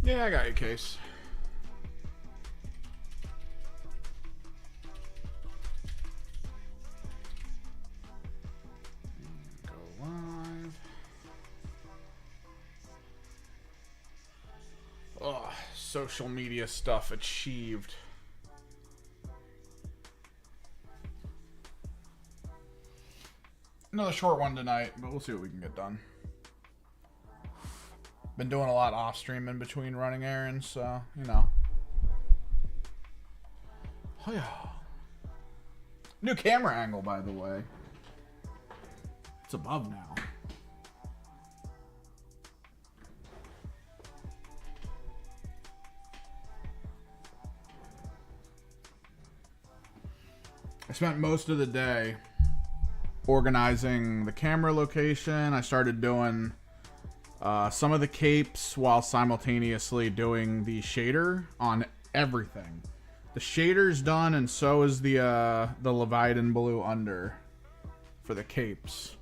Yeah, I got your case. Go live. Oh, social media stuff achieved. Another short one tonight, but we'll see what we can get done. Been doing a lot off stream in between running errands, so, you know. Oh, yeah. New camera angle, by the way. It's above now. I spent most of the day organizing the camera location. I started doing some of the capes while simultaneously doing the shader on everything. The shader's done, and so is the Leviathan Blue under for the capes.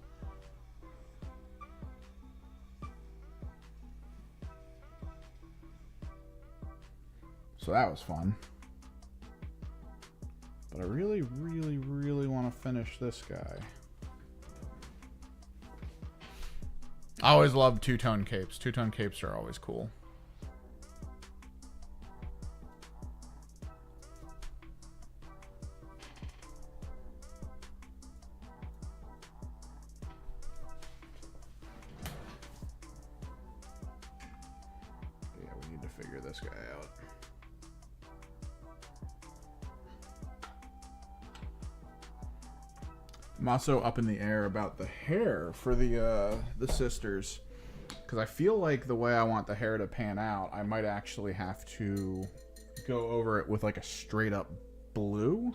So that was fun. But I really, really, really want to finish this guy. I always love two-tone capes. Two-tone capes are always cool. Yeah, we need to figure this guy out. I'm also up in the air about the hair for the sisters, because I feel like the way I want the hair to pan out, I might actually have to go over it with like a straight up blue.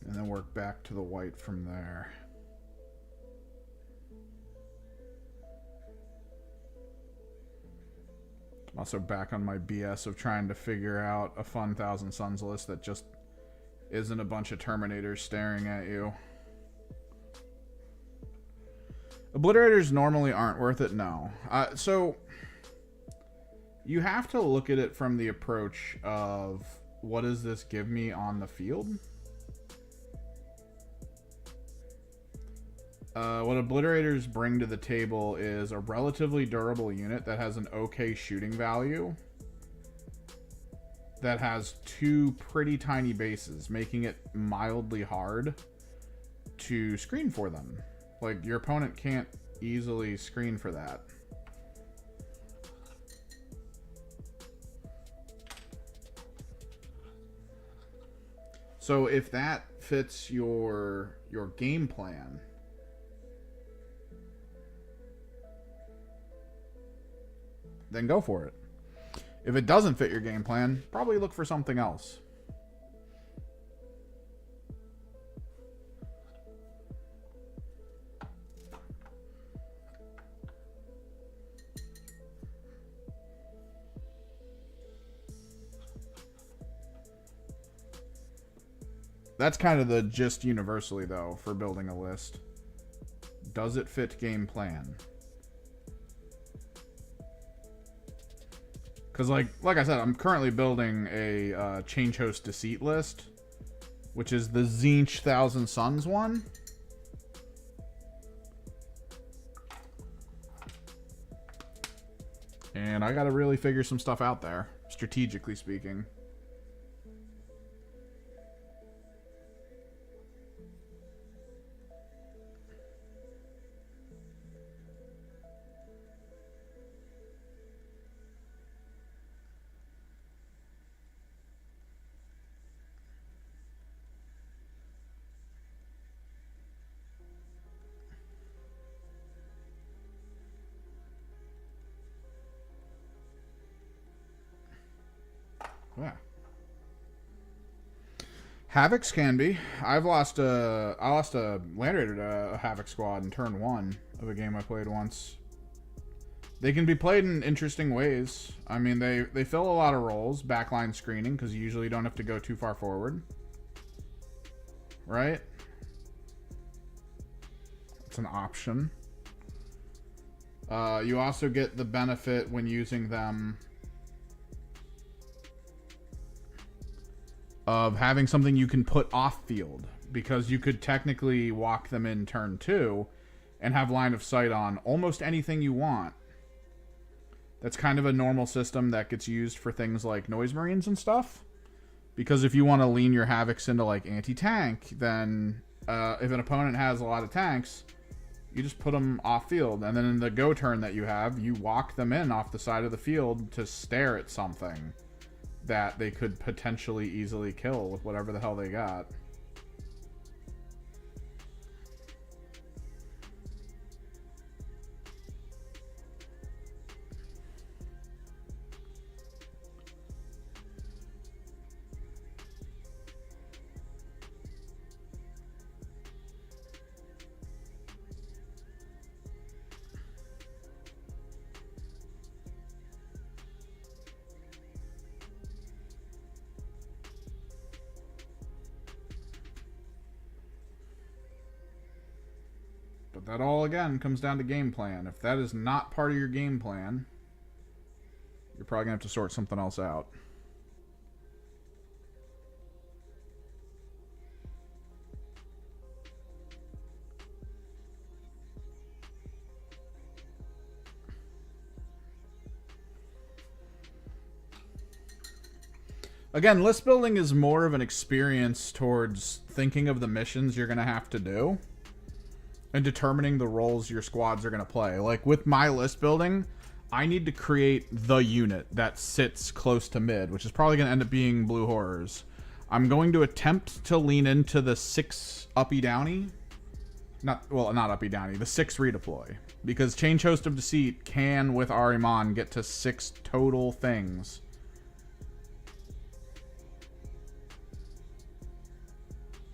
And then work back to the white from there. I'm also back on my BS of trying to figure out a fun Thousand Suns list that just isn't a bunch of Terminators staring at you. Obliterators normally aren't worth it, no. So you have to look at it from the approach of what does this give me on the field? What Obliterators bring to the table is a relatively durable unit that has an okay shooting value, that has two pretty tiny bases, making it mildly hard to screen for them. Like, your opponent can't easily screen for that. So if that fits your game plan, then go for it. If it doesn't fit your game plan, probably look for something else. That's kind of the gist universally, though, for building a list. Does it fit game plan? Because, like I said, I'm currently building a Change Host Deceit list, which is the Tzeentch Thousand Suns one. And I got to really figure some stuff out there, strategically speaking. Yeah. Havocs can be. I lost a Land Raider to a Havoc squad in turn 1 of a game I played once. They can be played in interesting ways. I mean, they fill a lot of roles, backline screening, because you usually don't have to go too far forward. Right? It's an option. You also get the benefit when using them of having something you can put off field, because you could technically walk them in turn 2 and have line of sight on almost anything you want. That's kind of a normal system that gets used for things like Noise Marines and stuff. Because if you want to lean your Havocs into like anti-tank, then if an opponent has a lot of tanks, you just put them off field. And then in the go turn that you have, you walk them in off the side of the field to stare at something that they could potentially easily kill with whatever the hell they got. But that all, again, comes down to game plan. If that is not part of your game plan, you're probably going to have to sort something else out. Again, list building is more of an experience towards thinking of the missions you're going to have to do and determining the roles your squads are going to play. Like with my list building, I need to create the unit that sits close to mid, which is probably going to end up being Blue Horrors. I'm going to attempt to lean into the 6 uppy downy. Not uppy downy, the 6 redeploy. Because Change Host of Deceit can, with Ahriman, get to 6 total things.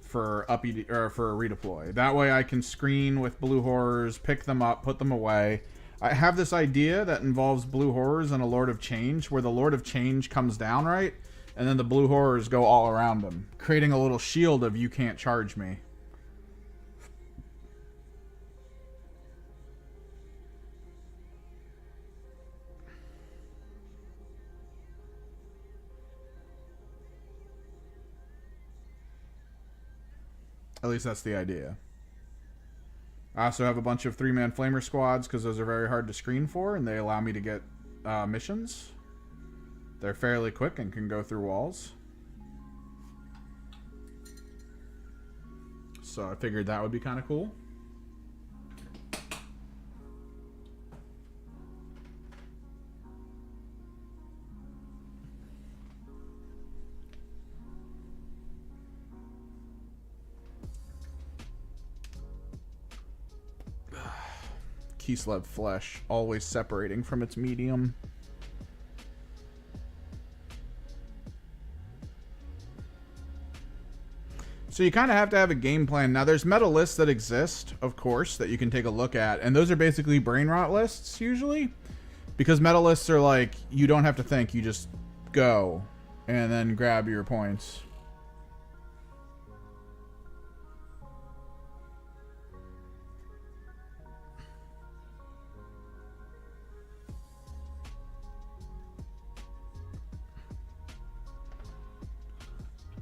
For uppy or for a redeploy. That way I can screen with Blue Horrors, pick them up, put them away. I have this idea that involves Blue Horrors and a Lord of Change, where the Lord of Change comes down, right? And then the Blue Horrors go all around him, creating a little shield of you can't charge me. At least that's the idea. I also have a bunch of 3-man flamer squads because those are very hard to screen for, and they allow me to get missions. They're fairly quick and can go through walls. So I figured that would be kind of cool. Kislev flesh, always separating from its medium. So you kind of have to have a game plan. Now, there's meta lists that exist, of course, that you can take a look at. And those are basically brain rot lists, usually. Because meta lists are like, you don't have to think. You just go and then grab your points.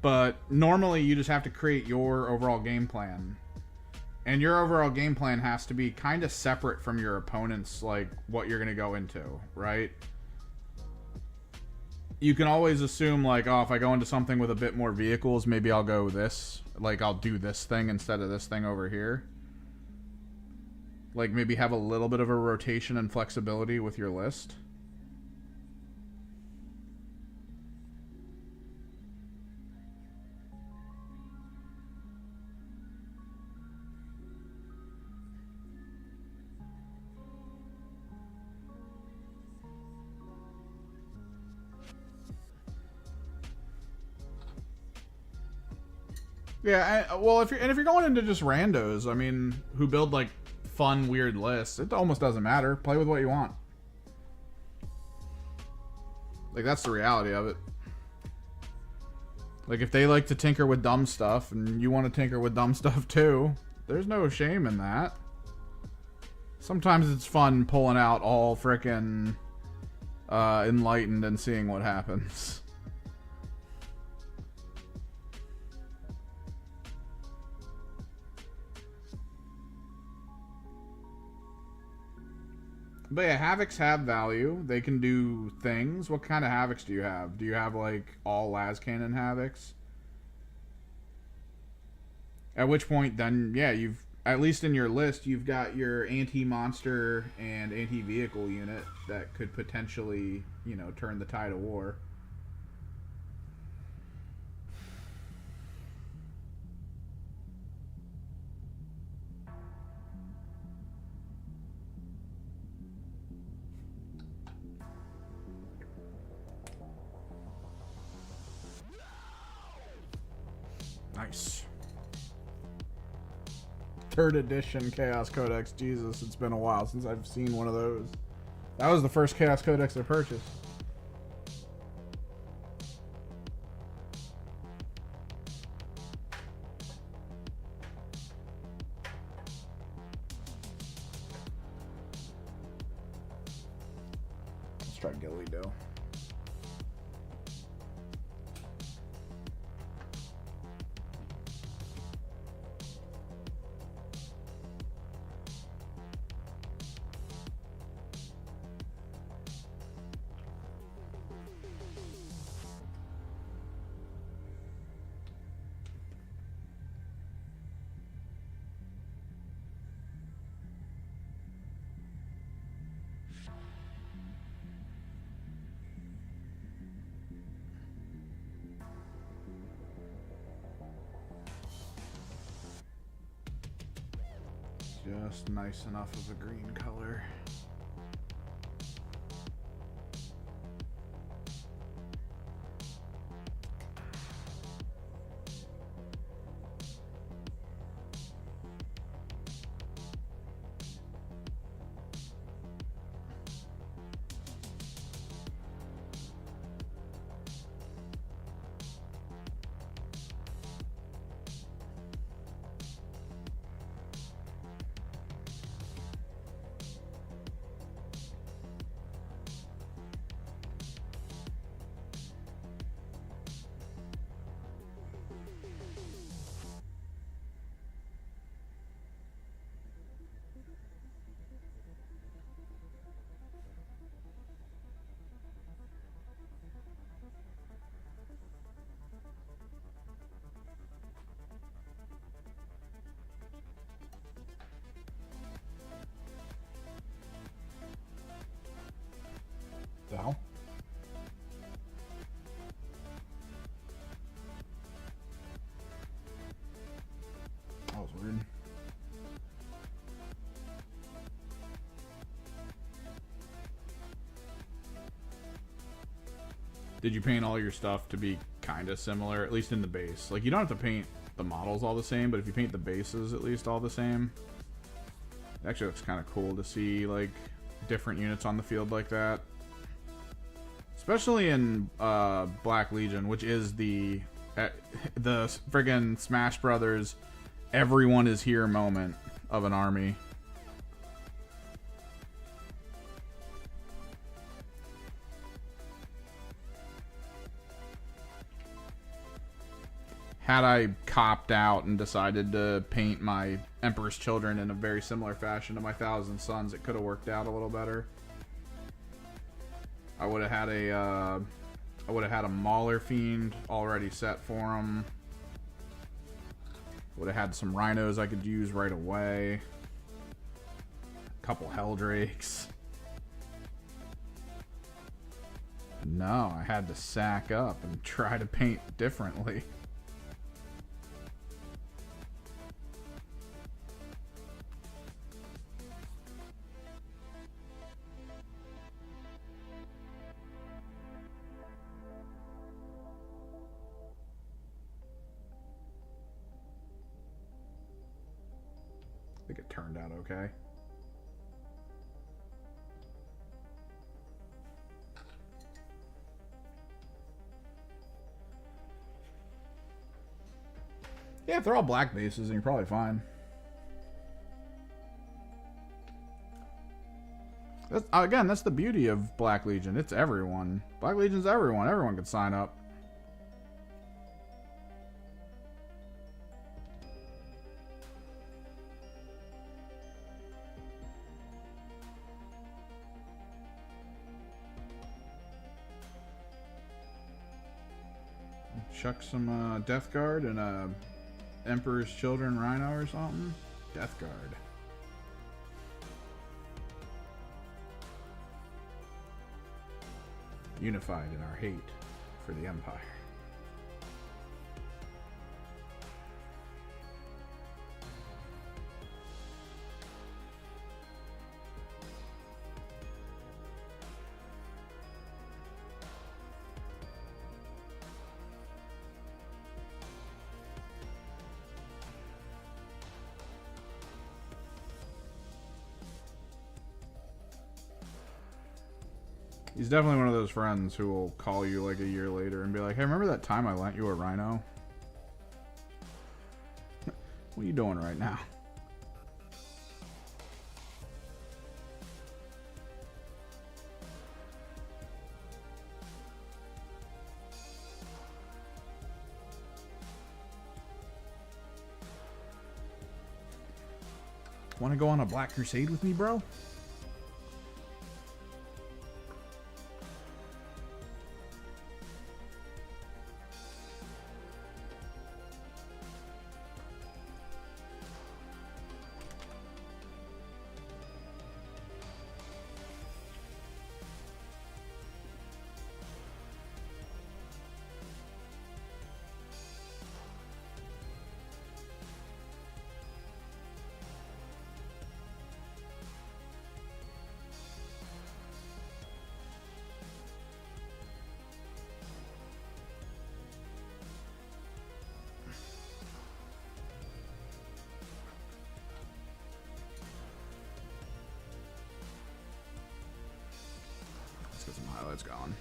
But normally you just have to create your overall game plan. And your overall game plan has to be kind of separate from your opponent's, like, what you're going to go into, right? You can always assume, like, oh, if I go into something with a bit more vehicles, maybe I'll go this. Like, I'll do this thing instead of this thing over here. Like, maybe have a little bit of a rotation and flexibility with your list. Yeah, well, if you're going into just randos, I mean, who build like fun, weird lists, it almost doesn't matter. Play with what you want. Like, that's the reality of it. Like, if they like to tinker with dumb stuff and you want to tinker with dumb stuff too, there's no shame in that. Sometimes it's fun pulling out all frickin' enlightened and seeing what happens. But yeah, Havocs have value. They can do things. What kind of Havocs do you have? Do you have, like, all las cannon Havocs? At which point, then, yeah, you've, at least in your list, you've got your anti-monster and anti-vehicle unit that could potentially, you know, turn the tide of war. Nice. 3rd edition Chaos Codex. Jesus, it's been a while since I've seen one of those. That was the first Chaos Codex I purchased. Let's try Gilly Dough. Just nice enough of a green color. The hell? That was weird. Did you paint all your stuff to be kind of similar, at least in the base? Like, you don't have to paint the models all the same, but if you paint the bases at least all the same, it actually looks kind of cool to see, like, different units on the field like that. Especially in Black Legion, which is the friggin' Smash Brothers everyone is here moment of an army. Had I copped out and decided to paint my Emperor's Children in a very similar fashion to my Thousand Sons, it could have worked out a little better. I would have had a Mauler Fiend already set for him. Would have had some Rhinos I could use right away. A couple Helldrakes. No, I had to sack up and try to paint differently. turned out okay. Yeah, if they're all black bases, then you're probably fine. Again, that's the beauty of Black Legion. It's everyone. Black Legion's everyone. Everyone can sign up. Chuck some Death Guard and Emperor's Children Rhino or something. Death Guard. Unified in our hate for the Empire. He's definitely one of those friends who will call you like a year later and be like, hey, remember that time I lent you a Rhino? What are you doing right now? Want to go on a Black Crusade with me, bro? Let's get some highlights going.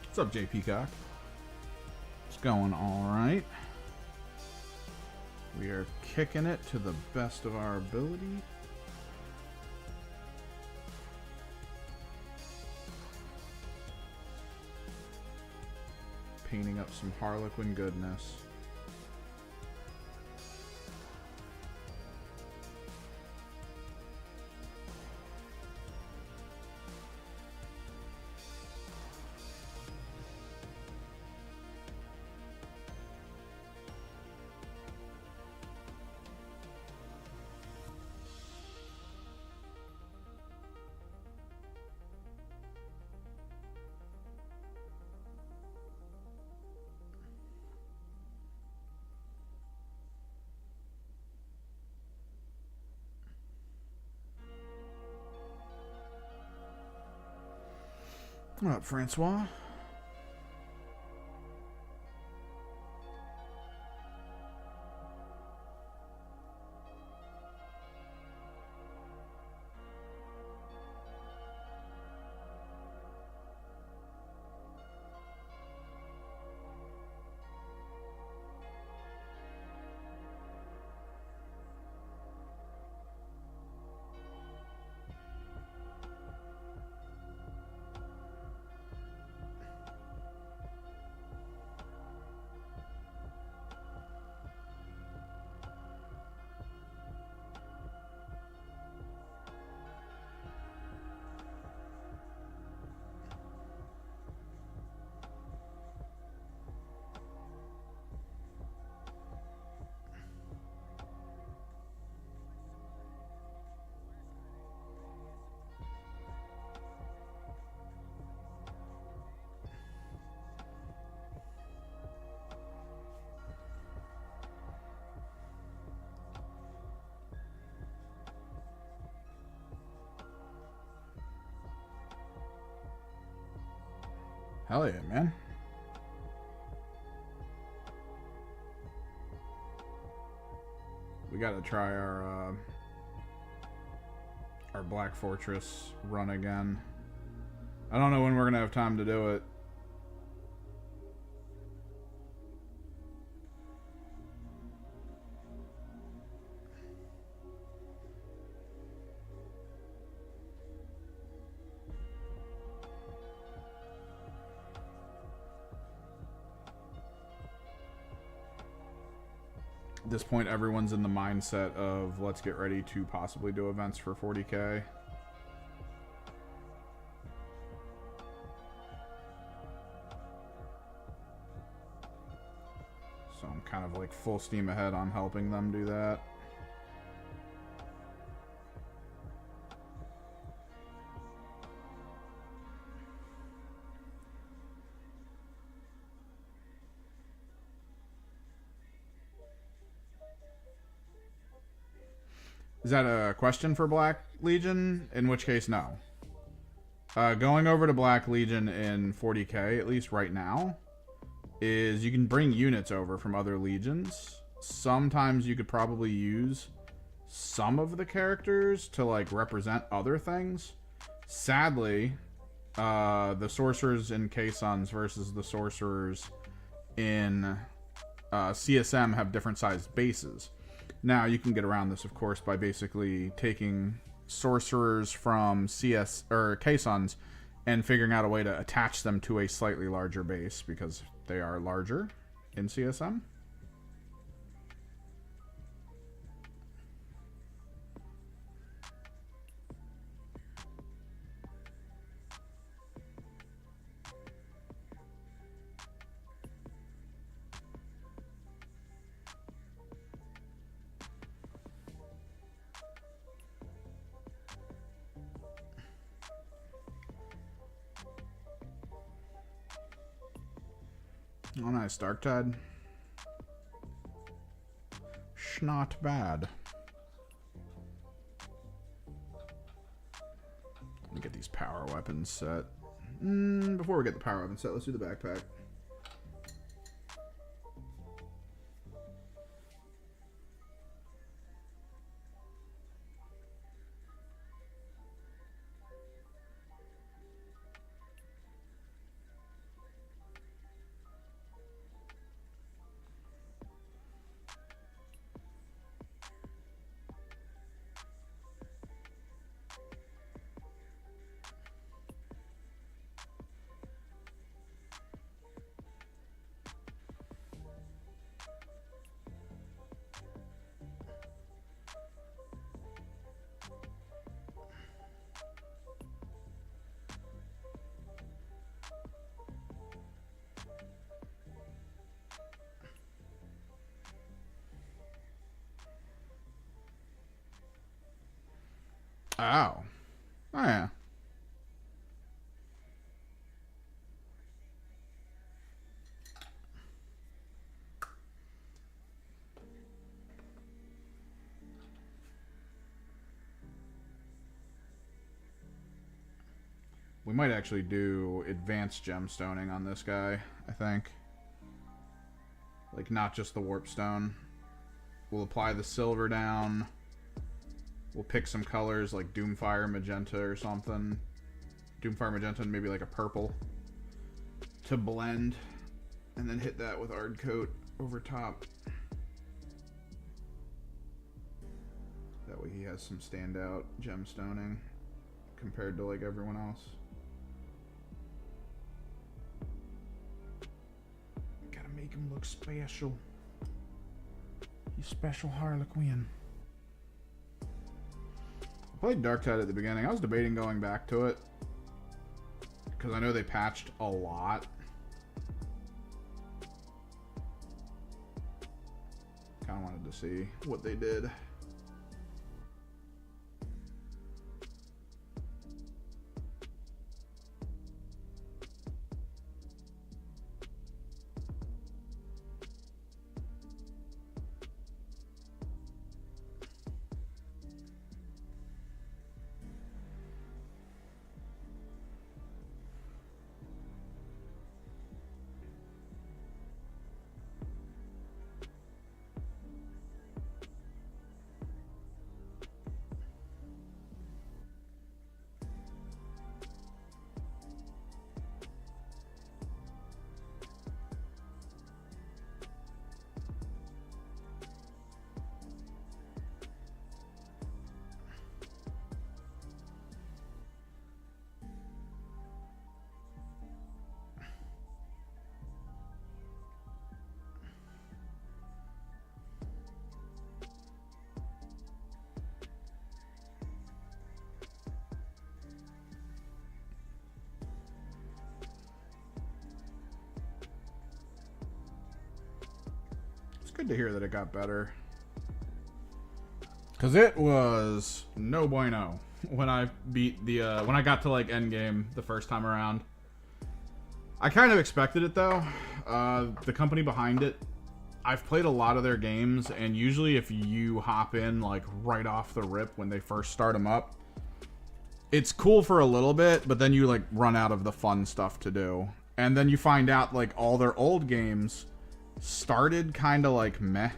What's up, J Peacock? It's going all right. We are kicking it to the best of our ability. Painting up some Harlequin goodness. What up, Francois? Hell yeah, man. We gotta try our Black Fortress run again. I don't know when we're gonna have time to do it. At this point, everyone's in the mindset of let's get ready to possibly do events for 40K. So I'm kind of like full steam ahead on helping them do that. Is that a question for Black Legion? In which case, no. Going over to Black Legion in 40K, at least right now, is you can bring units over from other legions. Sometimes you could probably use some of the characters to like represent other things. Sadly, the sorcerers in Caissons versus the sorcerers in CSM have different sized bases. Now, you can get around this, of course, by basically taking sorcerers from CS or Caissons and figuring out a way to attach them to a slightly larger base because they are larger in CSM. Oh, nice. Darktide. Not bad. Let me get these power weapons set. Before we get the power weapons set, let's do the backpack. Oh. Oh, yeah. We might actually do advanced gemstoning on this guy, I think. Like, not just the warp stone. We'll apply the silver down. We'll pick some colors like Doomfire Magenta or something. Doomfire Magenta and maybe like a purple to blend. And then hit that with Ardcoat over top. That way he has some standout gemstoning compared to like everyone else. Gotta make him look special. He's special Harlequin. I played Darktide at the beginning. I was debating going back to it because I know they patched a lot. Kind of wanted to see what they did. good to hear that it got better. Because it was no bueno when I beat the, when I got to, like, endgame the first time around. I kind of expected it, though. The company behind it, I've played a lot of their games, and usually if you hop in, like, right off the rip when they first start them up, it's cool for a little bit, but then you, like, run out of the fun stuff to do. And then you find out, like, all their old games started kind of, like, meh,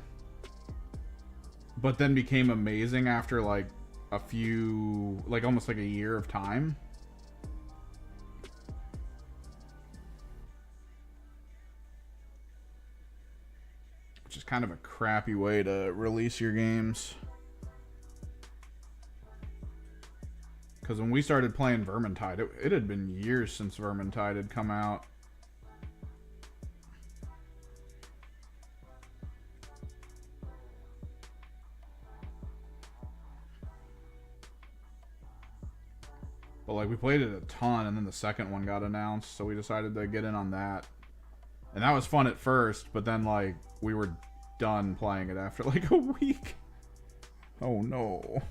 but then became amazing after, like, a few, like, almost like a year of time. Which is kind of a crappy way to release your games. Because when we started playing Vermintide, it had been years since Vermintide had come out. But, like, we played it a ton, and then the second one got announced, so we decided to get in on that. And that was fun at first, but then, like, we were done playing it after, like, a week. Oh, no.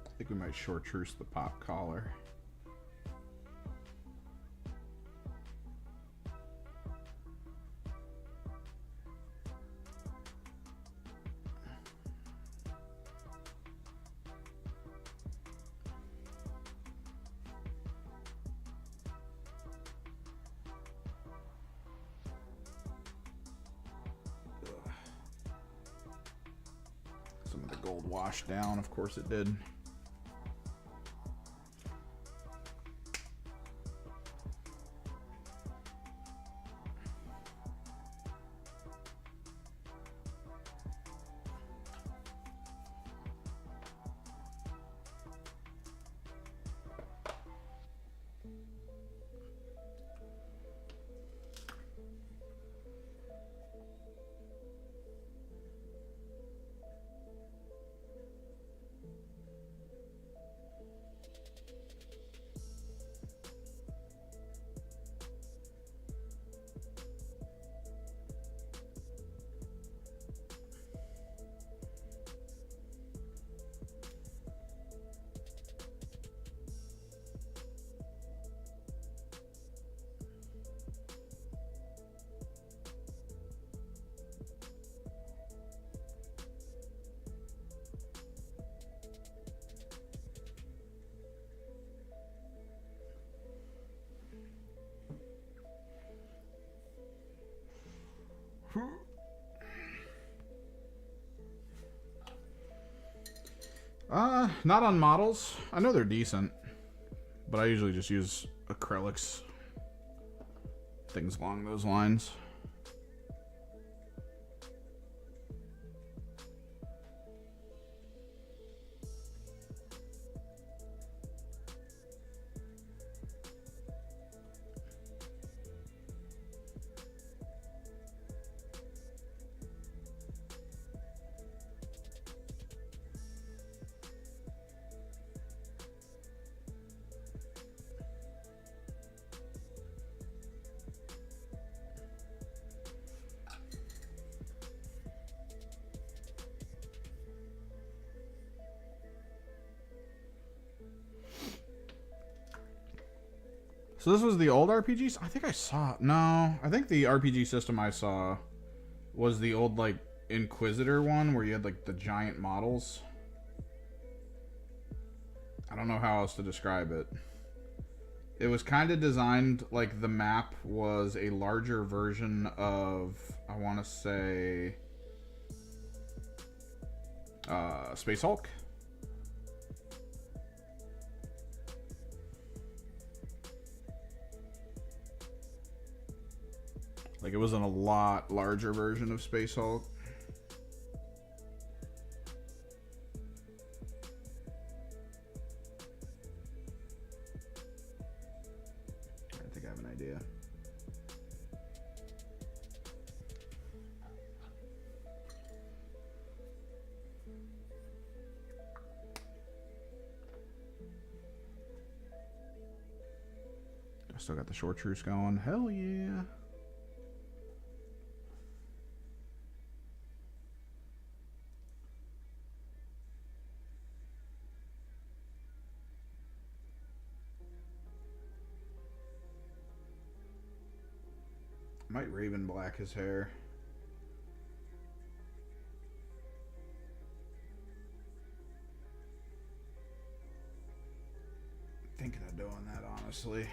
I think we might short truce the pop collar. Some of the gold washed down, of course it did. Not on models. I know they're decent, but I usually just use acrylics. Things along those lines. So this was the old RPGs? I think I saw... No, I think the RPG system I saw was the old, like, Inquisitor one where you had, like, the giant models. I don't know how else to describe it. It was kind of designed like the map was a larger version of, I want to say, Space Hulk. Like it was in a lot larger version of Space Hulk. I think I have an idea. I still got the chartreuse going. Hell yeah. Might Raven black his hair. Thinking of doing that, honestly.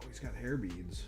He's got hair beads.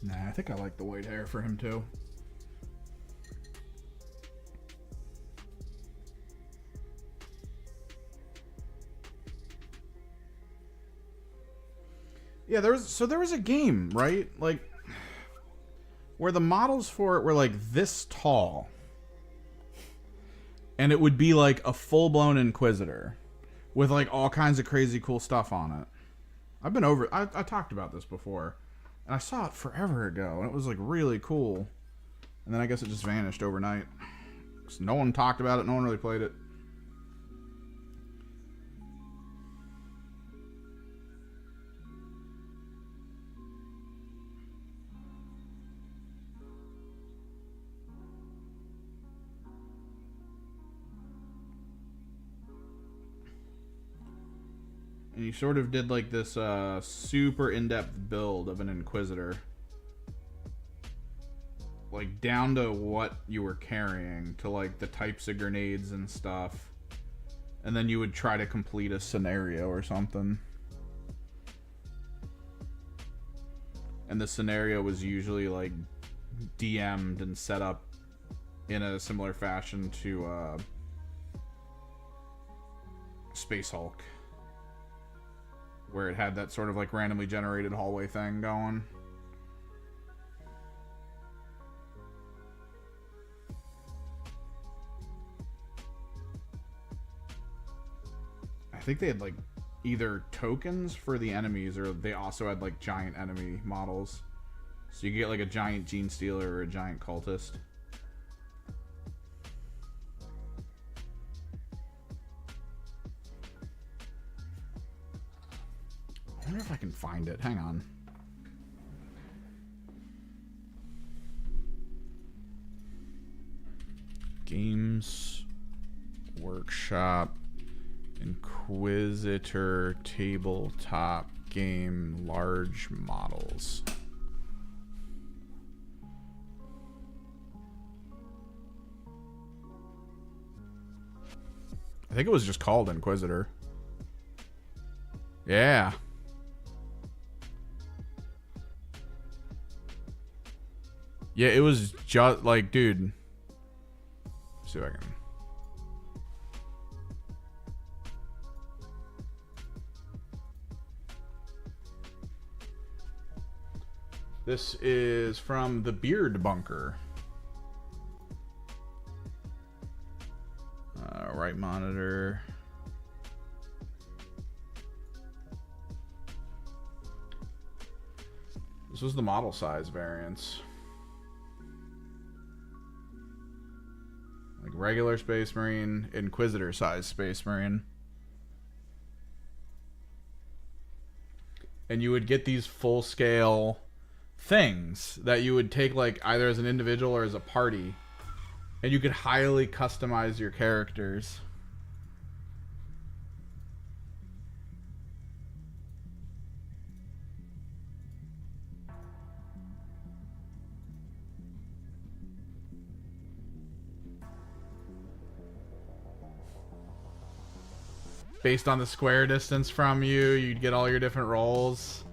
Nah, I think I like the white hair for him too. Yeah, there was a game, right? Like where the models for it were like this tall. And it would be like a full-blown Inquisitor with like all kinds of crazy cool stuff on it. I talked about this before. And I saw it forever ago, and it was like really cool. And then I guess it just vanished overnight. So no one talked about it, no one really played it. And you sort of did like this super in-depth build of an Inquisitor. like down to what you were carrying, to like the types of grenades and stuff, and then you would try to complete a scenario or something. And the scenario was usually like DM'd and set up in a similar fashion to Space Hulk, where it had that sort of like randomly generated hallway thing going. I think they had like either tokens for the enemies, or they also had like giant enemy models. So you get like a giant Gene Stealer or a giant cultist. I wonder if I can find it. Hang on. Games Workshop Inquisitor tabletop game large models. I think it was just called Inquisitor. Yeah. Yeah, it was just like, dude. Let's see if I can. This is from the Beard Bunker. Right monitor. This was the model size variance. Like regular Space Marine, Inquisitor size Space Marine. And you would get these full scale things that you would take like either as an individual or as a party, and you could highly customize your characters. Based on the square distance from you, you'd get all your different roles.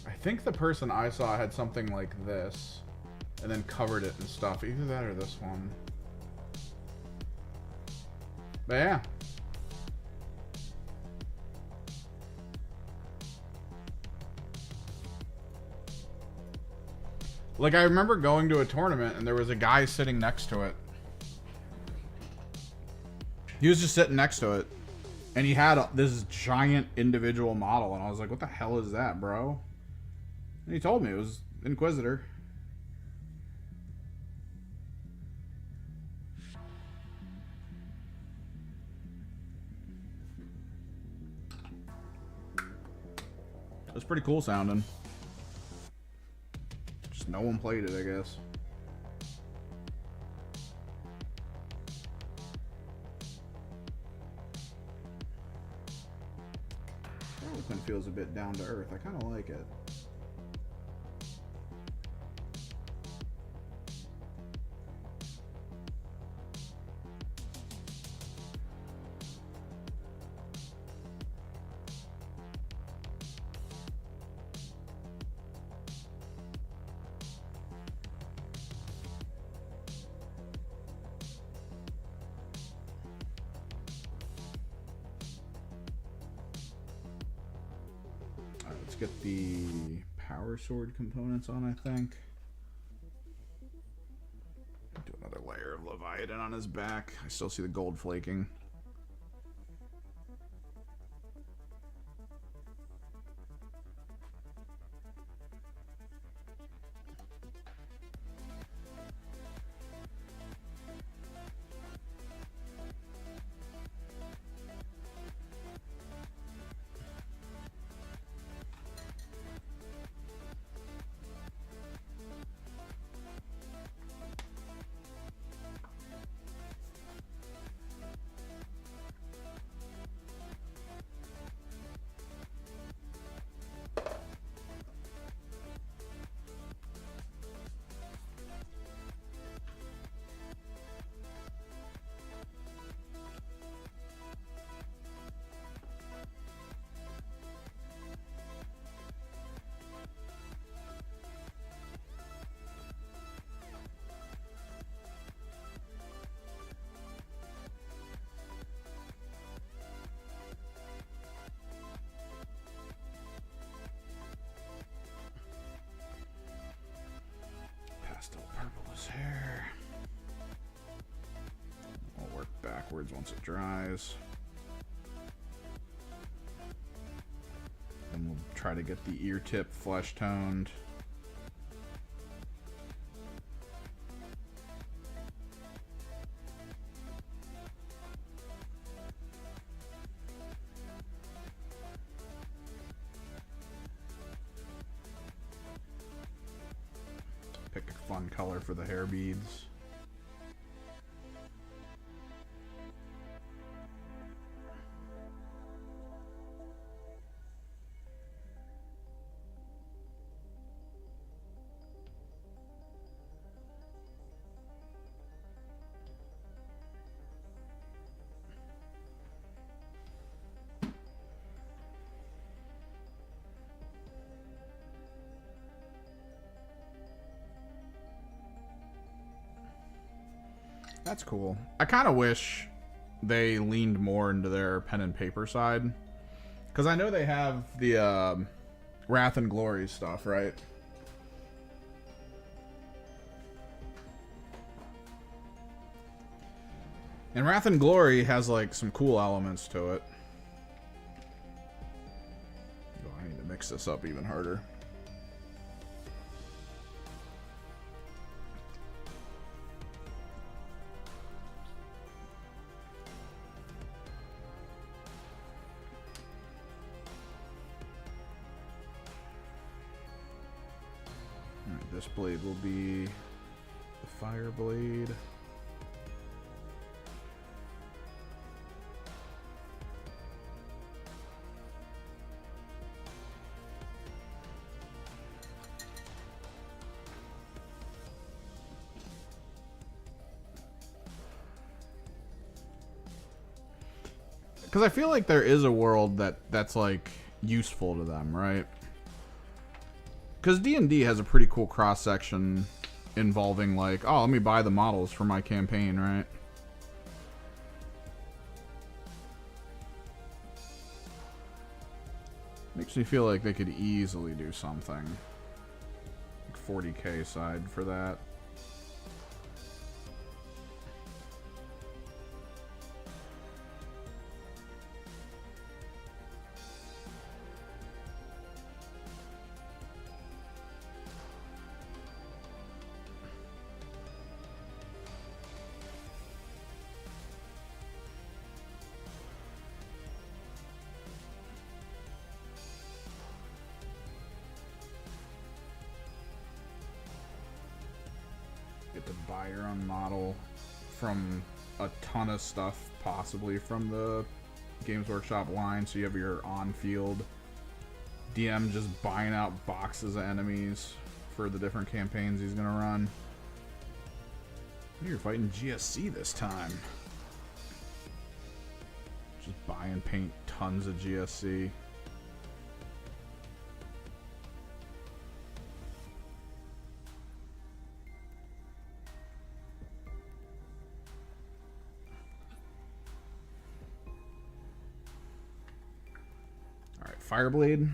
I think the person I saw had something like this and then covered it and stuff. Either that or this one. But yeah. Like, I remember going to a tournament and there was a guy sitting next to it. He was just sitting next to it. And he had this giant individual model. And I was like, what the hell is that, bro? And he told me it was Inquisitor. It was pretty cool sounding. Just no one played it, I guess. Harlequin feels a bit down to earth. I kind of like it. Let's get the power sword components on, I think. Do another layer of Leviathan on his back. I still see the gold flaking. his hair. I'll work backwards once it dries. Then we'll try to get the ear tip flesh toned. Pick a fun color for the hair beads. That's cool. I kind of wish they leaned more into their pen and paper side. Because I know they have the Wrath and Glory stuff, right? And Wrath and Glory has like some cool elements to it. Oh, I need to mix this up even harder. This blade will be the fire blade. Because I feel like there is a world that's like useful to them, right? Because D&D has a pretty cool cross-section involving like, oh, let me buy the models for my campaign, right? Makes me feel like they could easily do something. Like 40k side for that. Get to buy your own model from a ton of stuff, possibly from the Games Workshop line, so you have your on-field DM just buying out boxes of enemies for the different campaigns he's gonna run. You're fighting GSC this time. Just buy and paint tons of GSC. Alright, Fireblade.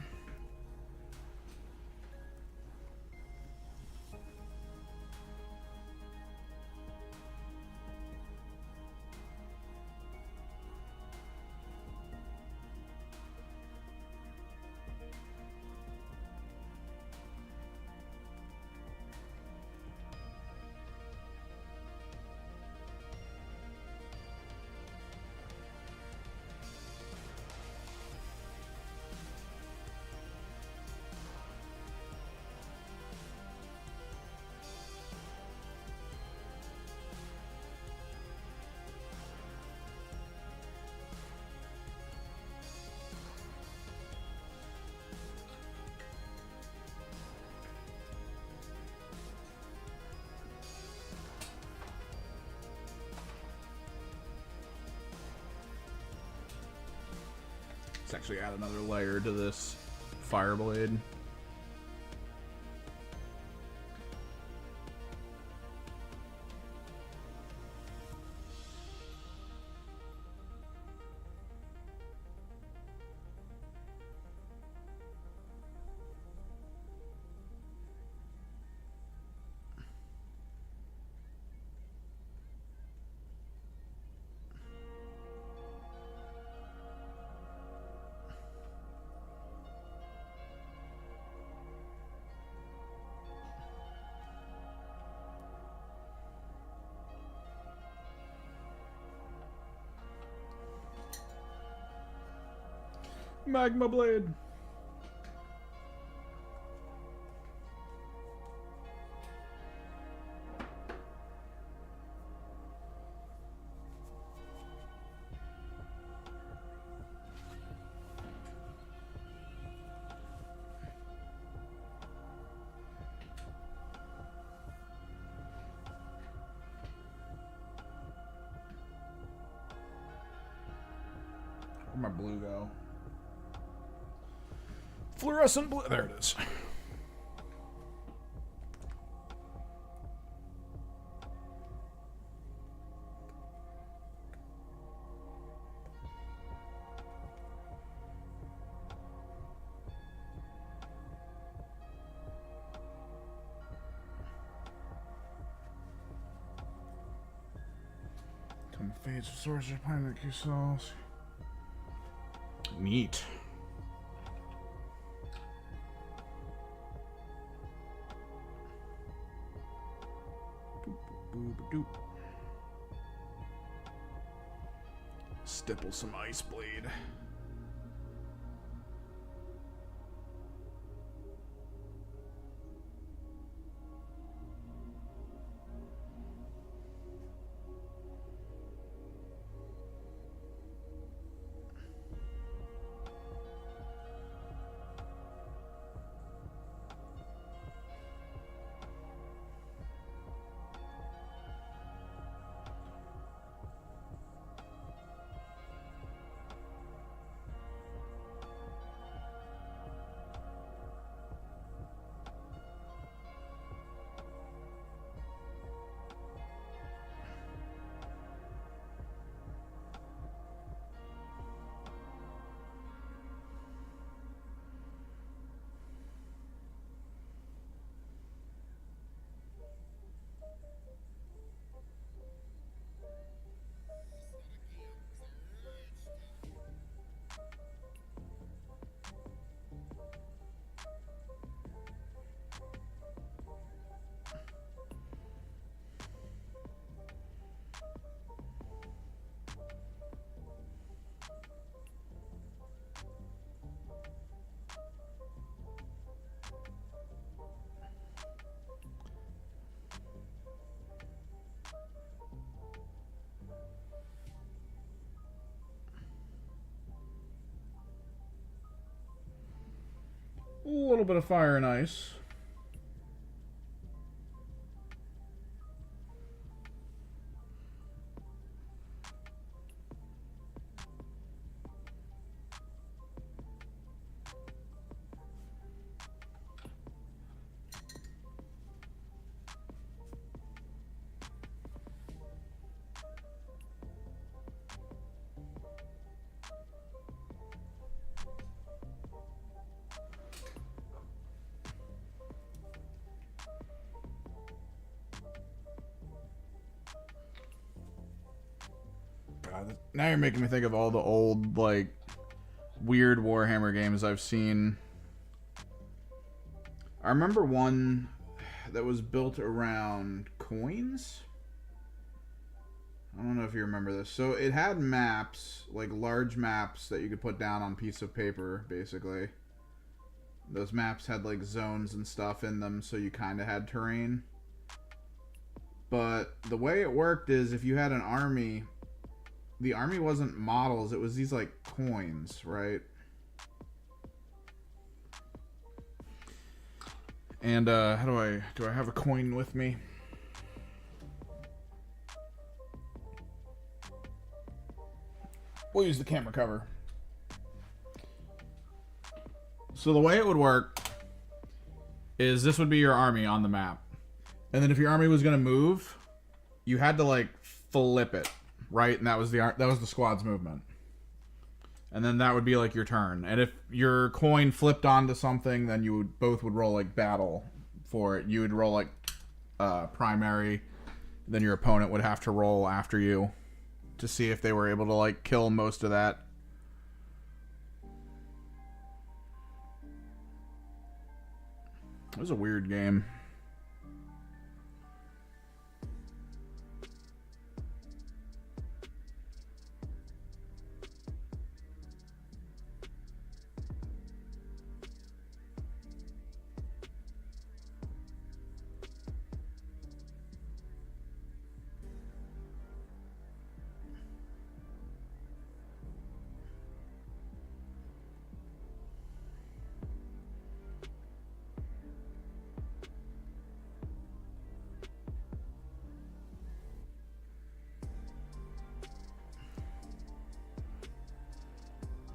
Let's actually add another layer to this Fireblade. Magma blade. Where'd my blue go? Fluorescent blue. There it is. Come fades of sorcerer planet Q cells. Neat. Doop. Stipple some ice blade. A little bit of fire and ice. God, now you're making me think of all the old, like, weird Warhammer games I've seen. I remember one that was built around coins. I don't know if you remember this. So it had maps, like large maps that you could put down on a piece of paper, basically. Those maps had like zones and stuff in them, so you kind of had terrain. But the way it worked is if you had an army, the army wasn't models, it was these like coins, right? And how do I have a coin with me? We'll use the camera cover. So the way it would work is this would be your army on the map. And then if your army was going to move, you had to like flip it, right? And that was the squad's movement. And then that would be like your turn. And if your coin flipped onto something, then you would both roll like battle for it. You would roll like primary, then your opponent would have to roll after you to see if they were able to like kill most of that. It was a weird game.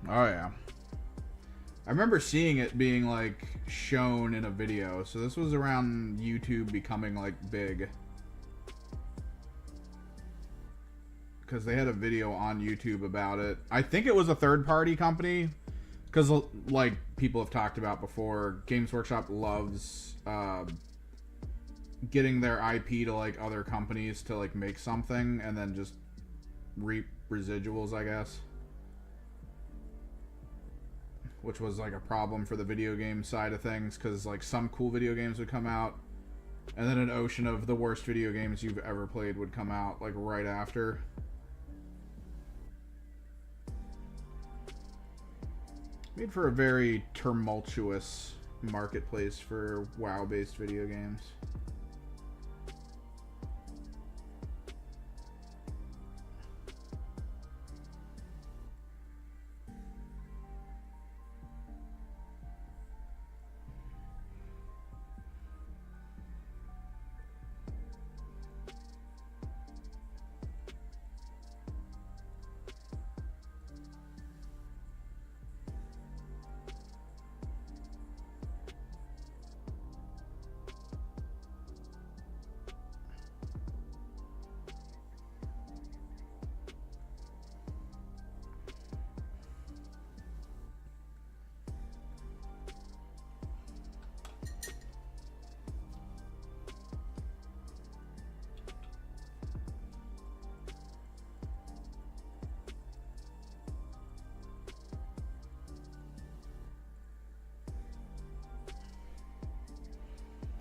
Oh yeah. I remember seeing it being like shown in a video. So this was around YouTube becoming like big. Because they had a video on YouTube about it. I think it was a third-party company. Because, like people have talked about before, Games Workshop loves getting their IP to like other companies to like make something and then just reap residuals, I guess. Which was like a problem for the video game side of things, because like some cool video games would come out and then an ocean of the worst video games you've ever played would come out like right after. Made for a very tumultuous marketplace for WoW-based video games.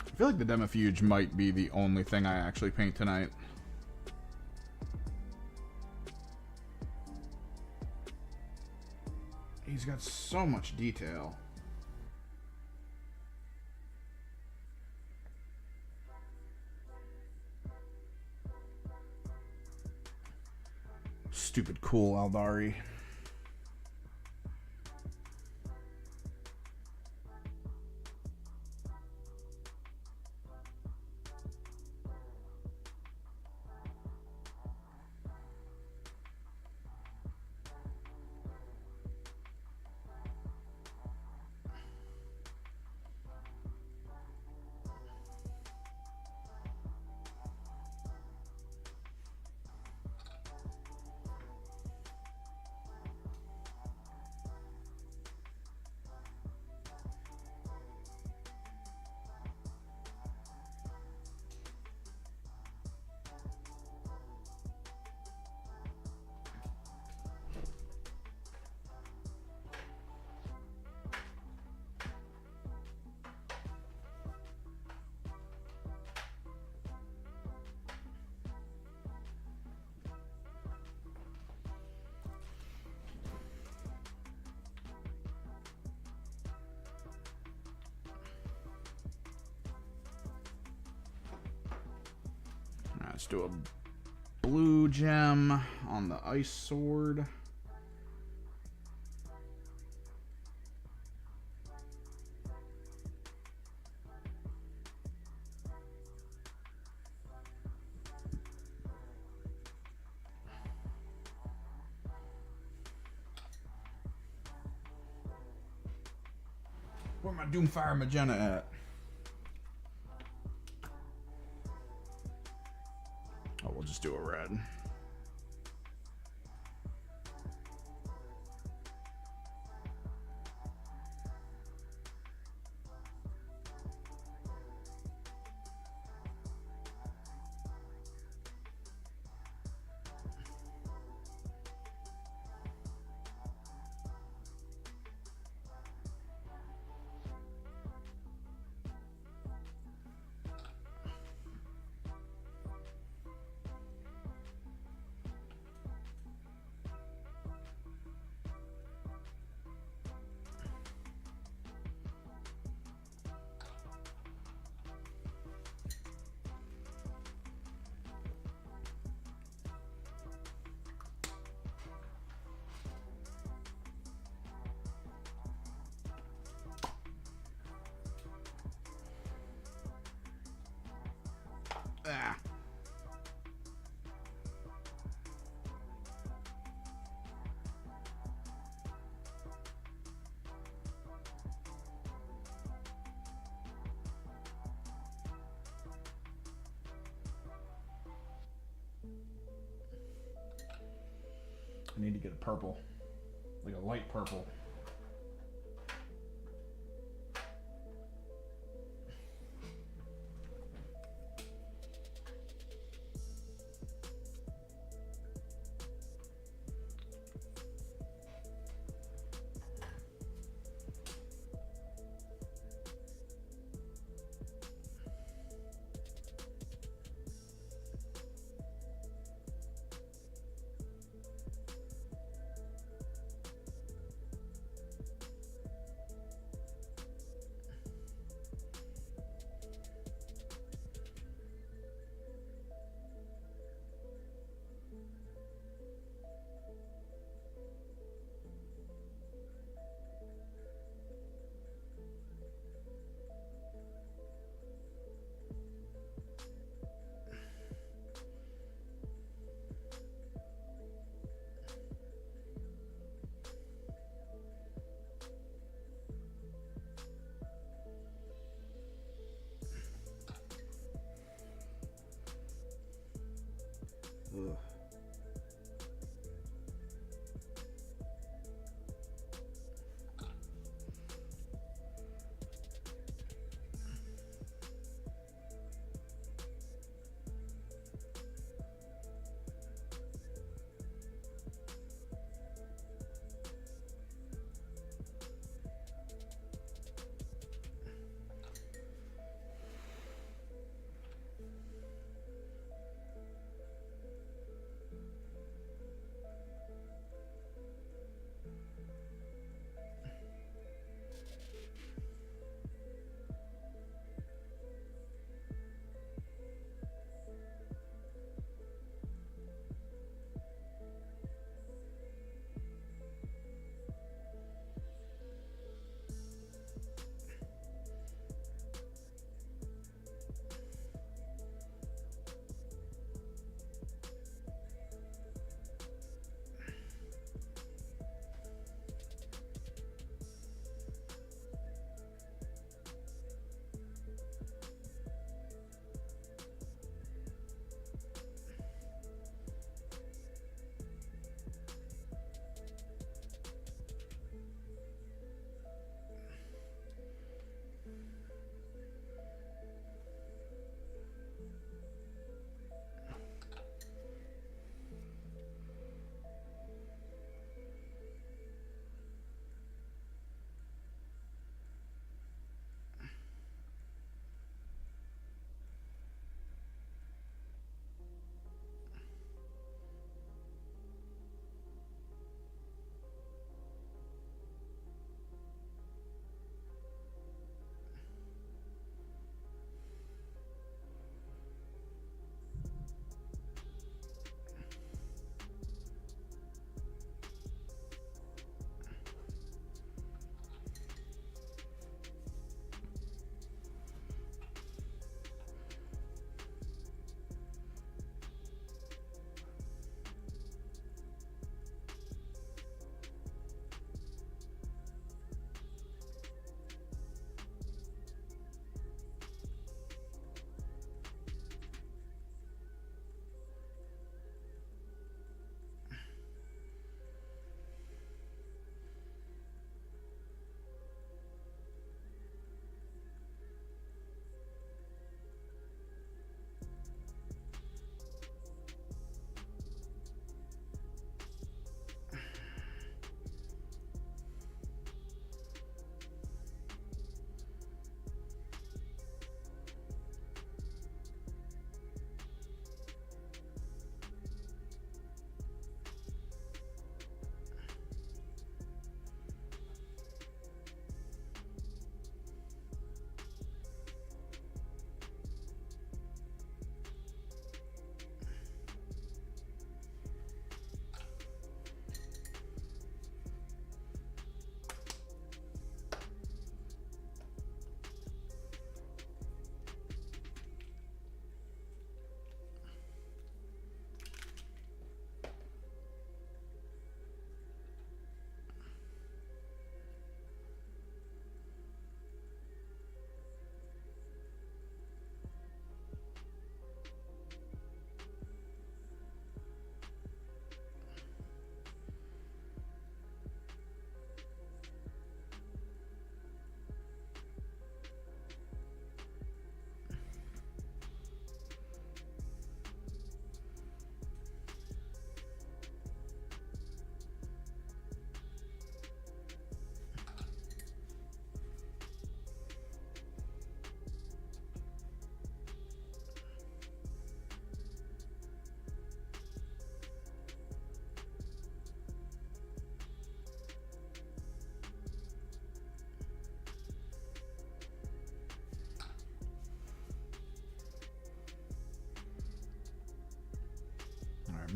I feel like the Demifuge might be the only thing I actually paint tonight. He's got so much detail. Stupid cool Aldari. Let's do a blue gem on the ice sword. Where my Doomfire Magenta at? Oh, we'll just do a red. I need to get a purple, like a light purple.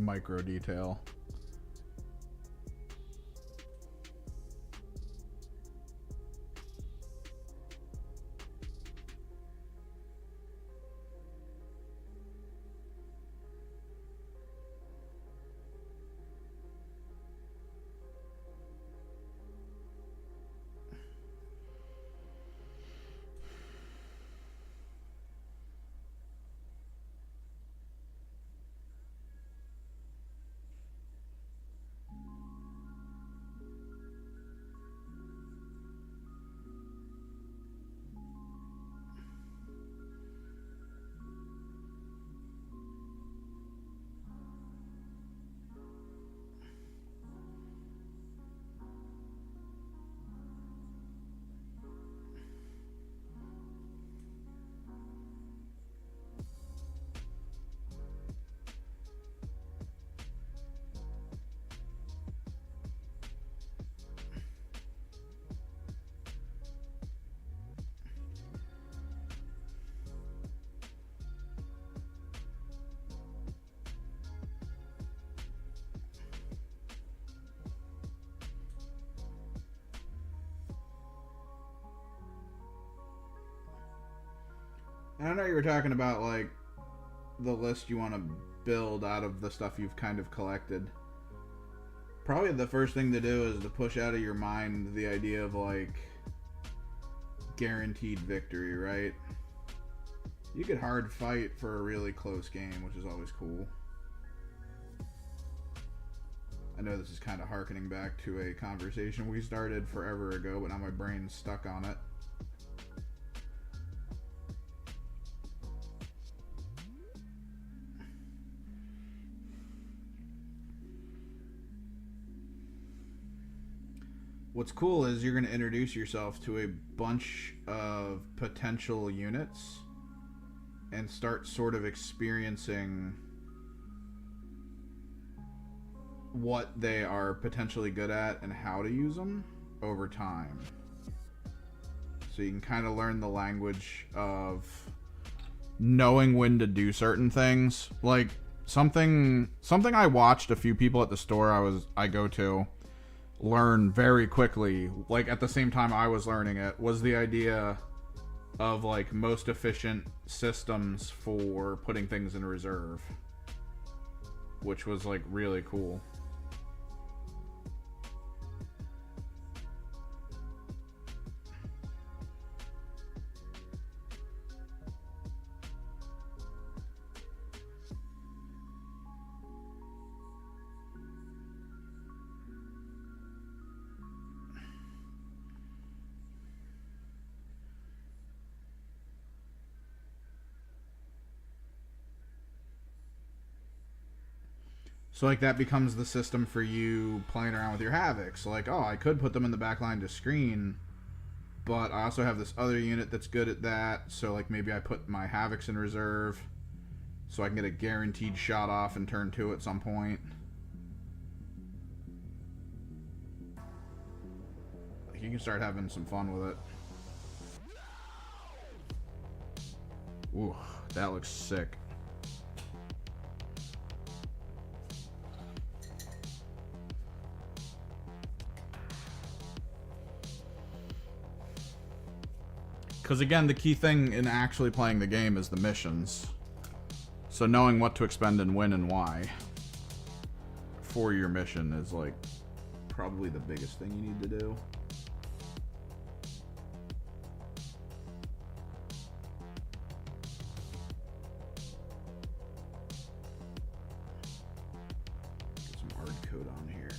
micro detail. And I know you were talking about like the list you want to build out of the stuff you've kind of collected. Probably the first thing to do is to push out of your mind the idea of like guaranteed victory, right? You could hard fight for a really close game, which is always cool. I know this is kind of harkening back to a conversation we started forever ago, but now my brain's stuck on it. What's cool is you're going to introduce yourself to a bunch of potential units and start sort of experiencing what they are potentially good at and how to use them over time. So you can kind of learn the language of knowing when to do certain things. Like something I watched a few people at the store I go to learn very quickly, like at the same time I was learning it, was the idea of like most efficient systems for putting things in reserve, which was like really cool. So like that becomes the system for you playing around with your Havocs. Like, oh, I could put them in the back line to screen, but I also have this other unit that's good at that. So like maybe I put my Havocs in reserve so I can get a guaranteed shot off in turn 2 at some point. Like you can start having some fun with it. Ooh, that looks sick. Because again, the key thing in actually playing the game is the missions. So knowing what to expend and when and why for your mission is like probably the biggest thing you need to do. Get some hard code on here.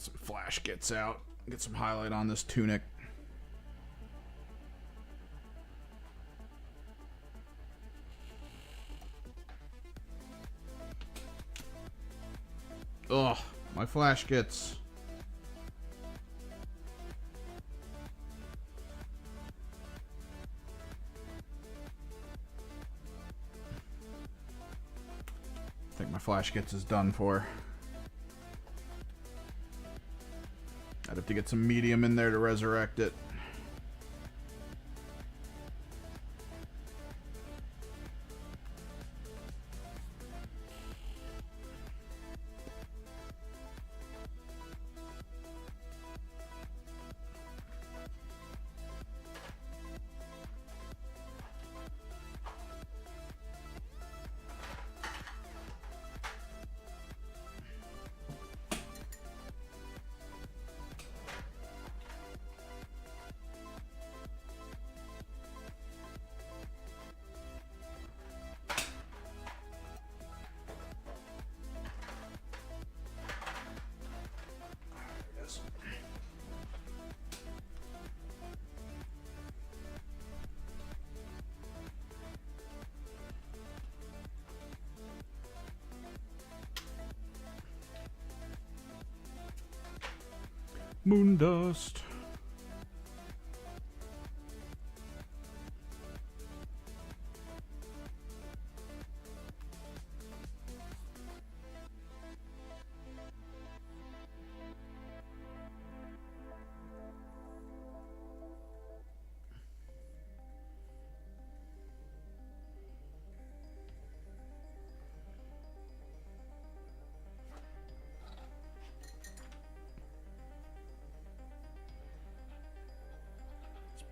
get some flash gets out. Get some highlight on this tunic. Ugh, my flash gets. I think my flash gets is done for. I'd have to get some medium in there to resurrect it. Moon dust.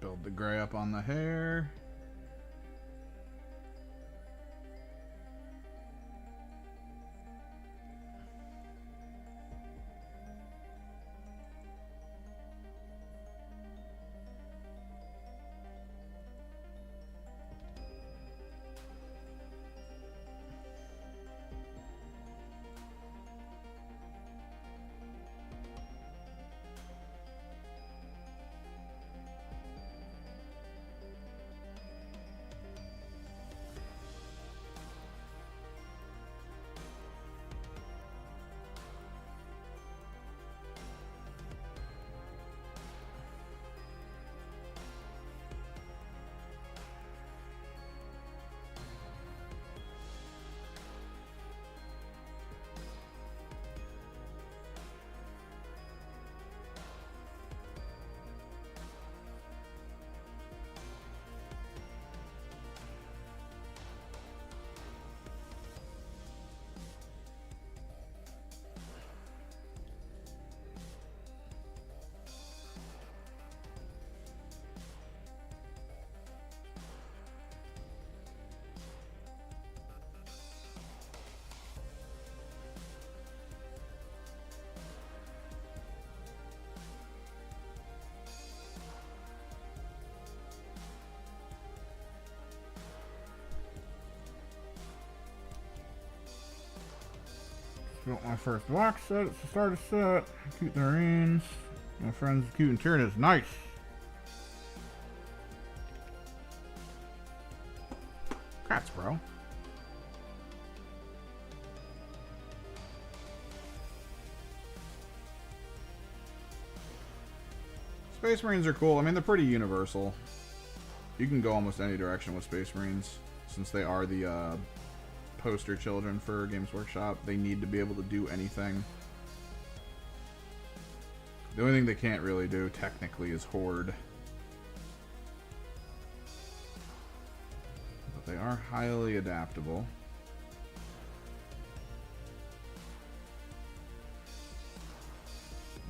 Build the gray up on the hair. Built my first box set. It's the starter set. Cute Marines. My friends Cute and Tyrannus. Nice. Congrats, bro. Space Marines are cool. I mean, they're pretty universal. You can go almost any direction with Space Marines, since they are the poster children for Games Workshop. They need to be able to do anything. The only thing they can't really do, technically, is Horde. But they are highly adaptable.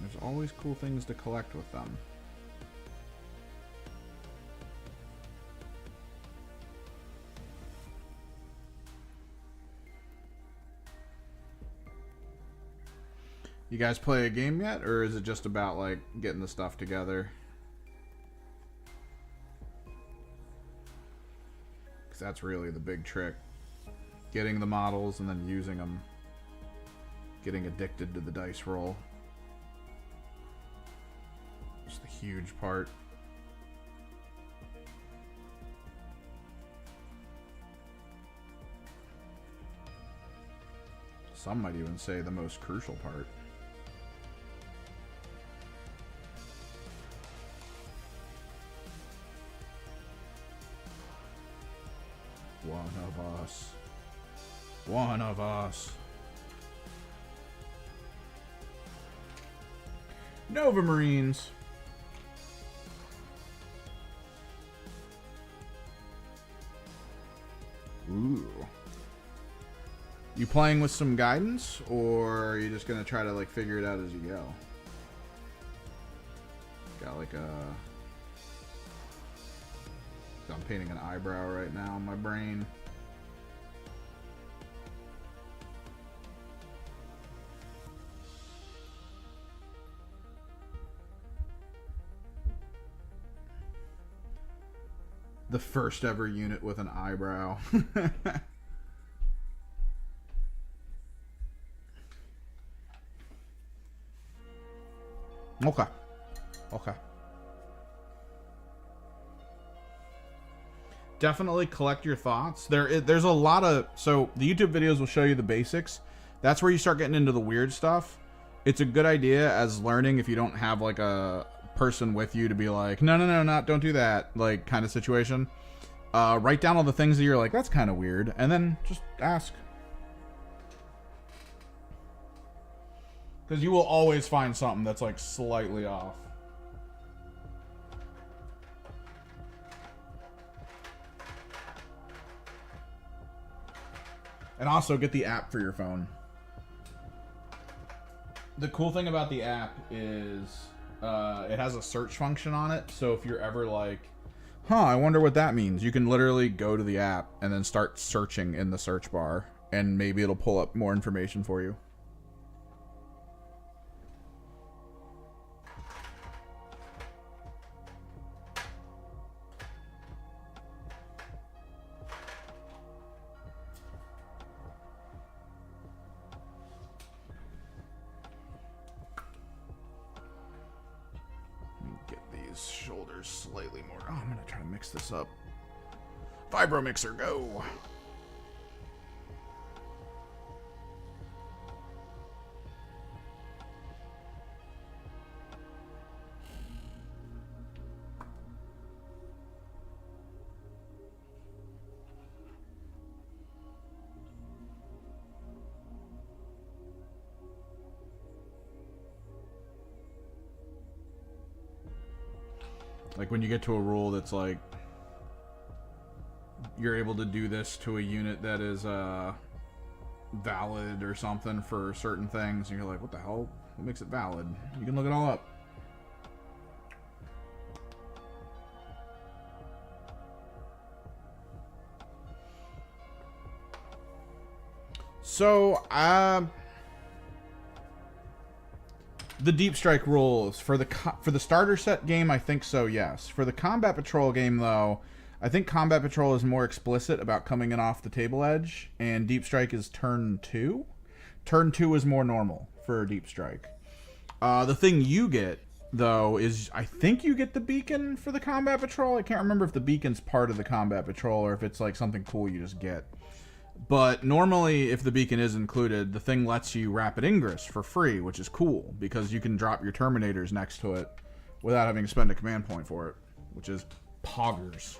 There's always cool things to collect with them. You guys play a game yet, or is it just about, like, getting the stuff together? Because that's really the big trick. Getting the models and then using them. Getting addicted to the dice roll. huge part. Some might even say the most crucial part. One of us. One of us. Nova Marines. Ooh. You playing with some guidance, or are you just gonna try to like figure it out as you go? Got like a... I'm painting an eyebrow right now in my brain. The first ever unit with an eyebrow. Okay. Okay. Definitely collect your thoughts. There's a lot of... So, the YouTube videos will show you the basics. That's where you start getting into the weird stuff. It's a good idea as learning if you don't have, like, a person with you to be like, no, don't do that, like, kind of situation. Write down all the things that you're like, that's kind of weird, and then just ask. Because you will always find something that's, like, slightly off. And also get the app for your phone. The cool thing about the app is it has a search function on it. So if you're ever like, I wonder what that means, you can literally go to the app and then start searching in the search bar. And maybe it'll pull up more information for you. Shoulders slightly more. Oh, I'm gonna try to mix this up. Vibro mixer, go. Like when you get to a rule that's like, you're able to do this to a unit that is valid or something for certain things, and you're like, what the hell? What makes it valid? You can look it all up. So, the Deep Strike rules for the starter set game, I think so, yes. For the Combat Patrol game, though, I think Combat Patrol is more explicit about coming in off the table edge, and Deep Strike is turn 2. Turn 2 is more normal for Deep Strike. The thing you get, though, is I think you get the beacon for the Combat Patrol. I can't remember if the beacon's part of the Combat Patrol or if it's like something cool you just get. But normally, if the beacon is included, the thing lets you rapid ingress for free, which is cool, because you can drop your Terminators next to it without having to spend a command point for it, which is poggers.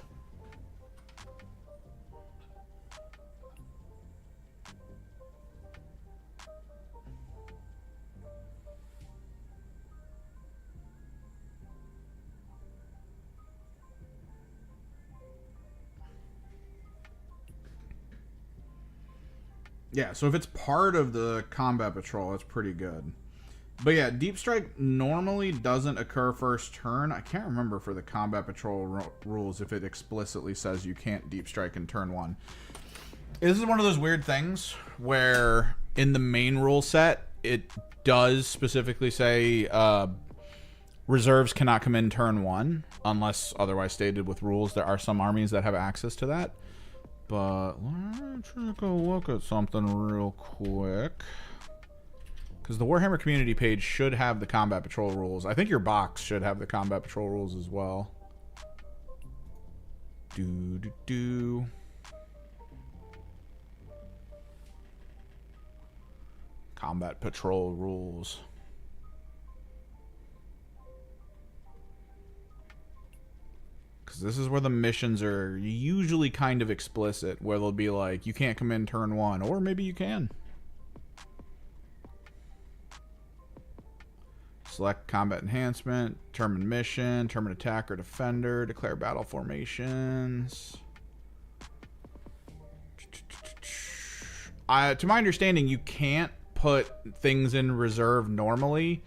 Yeah, so if it's part of the Combat Patrol, that's pretty good. But yeah, Deep Strike normally doesn't occur first turn. I can't remember for the Combat Patrol rules if it explicitly says you can't Deep Strike in turn 1. This is one of those weird things where in the main rule set, it does specifically say reserves cannot come in turn 1 unless otherwise stated with rules. There are some armies that have access to that. But let's take a look at something real quick. Because the Warhammer community page should have the Combat Patrol rules. I think your box should have the Combat Patrol rules as well. Combat Patrol rules. Because this is where the missions are usually kind of explicit, where they'll be like, you can't come in turn 1, or maybe you can. Select combat enhancement, determine mission, determine attacker, defender, declare battle formations. To my understanding, you can't put things in reserve normally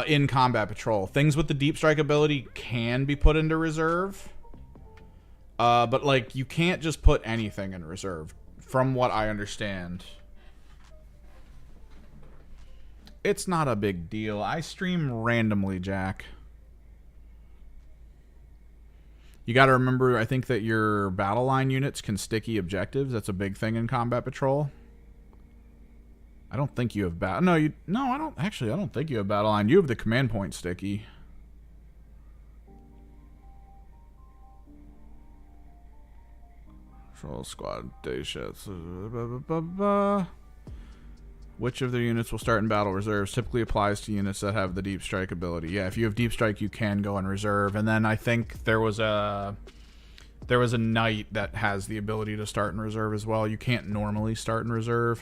in Combat Patrol. Things with the Deep Strike ability can be put into reserve. But, like, you can't just put anything in reserve, from what I understand. It's not a big deal. I stream randomly, Jack. You got to remember, I think that your battle line units can sticky objectives. That's a big thing in Combat Patrol. I don't think you have battle. No, I don't. Actually, I don't think you have battle line. You have the command point sticky. Patrol squad day shifts. Which of their units will start in battle reserves typically applies to units that have the Deep Strike ability. Yeah, if you have Deep Strike, you can go in reserve. And then I think there was a knight that has the ability to start in reserve as well. You can't normally start in reserve.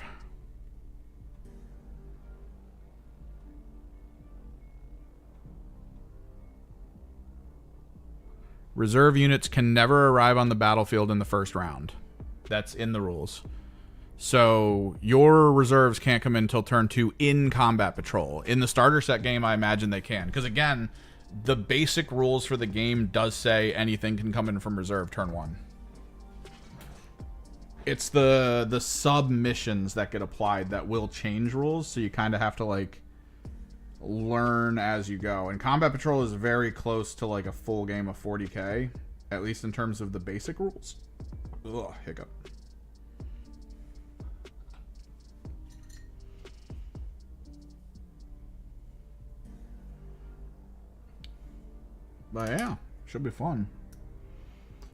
Reserve units can never arrive on the battlefield in the first round. That's in the rules. So your reserves can't come in until turn 2 in Combat Patrol. In the starter set game, I imagine they can. Because again, the basic rules for the game does say anything can come in from reserve turn 1. It's the sub-missions that get applied that will change rules. So you kind of have to, like, learn as you go. And Combat Patrol is very close to, like, a full game of 40k. At least in terms of the basic rules. Ugh, hiccup. But yeah, should be fun.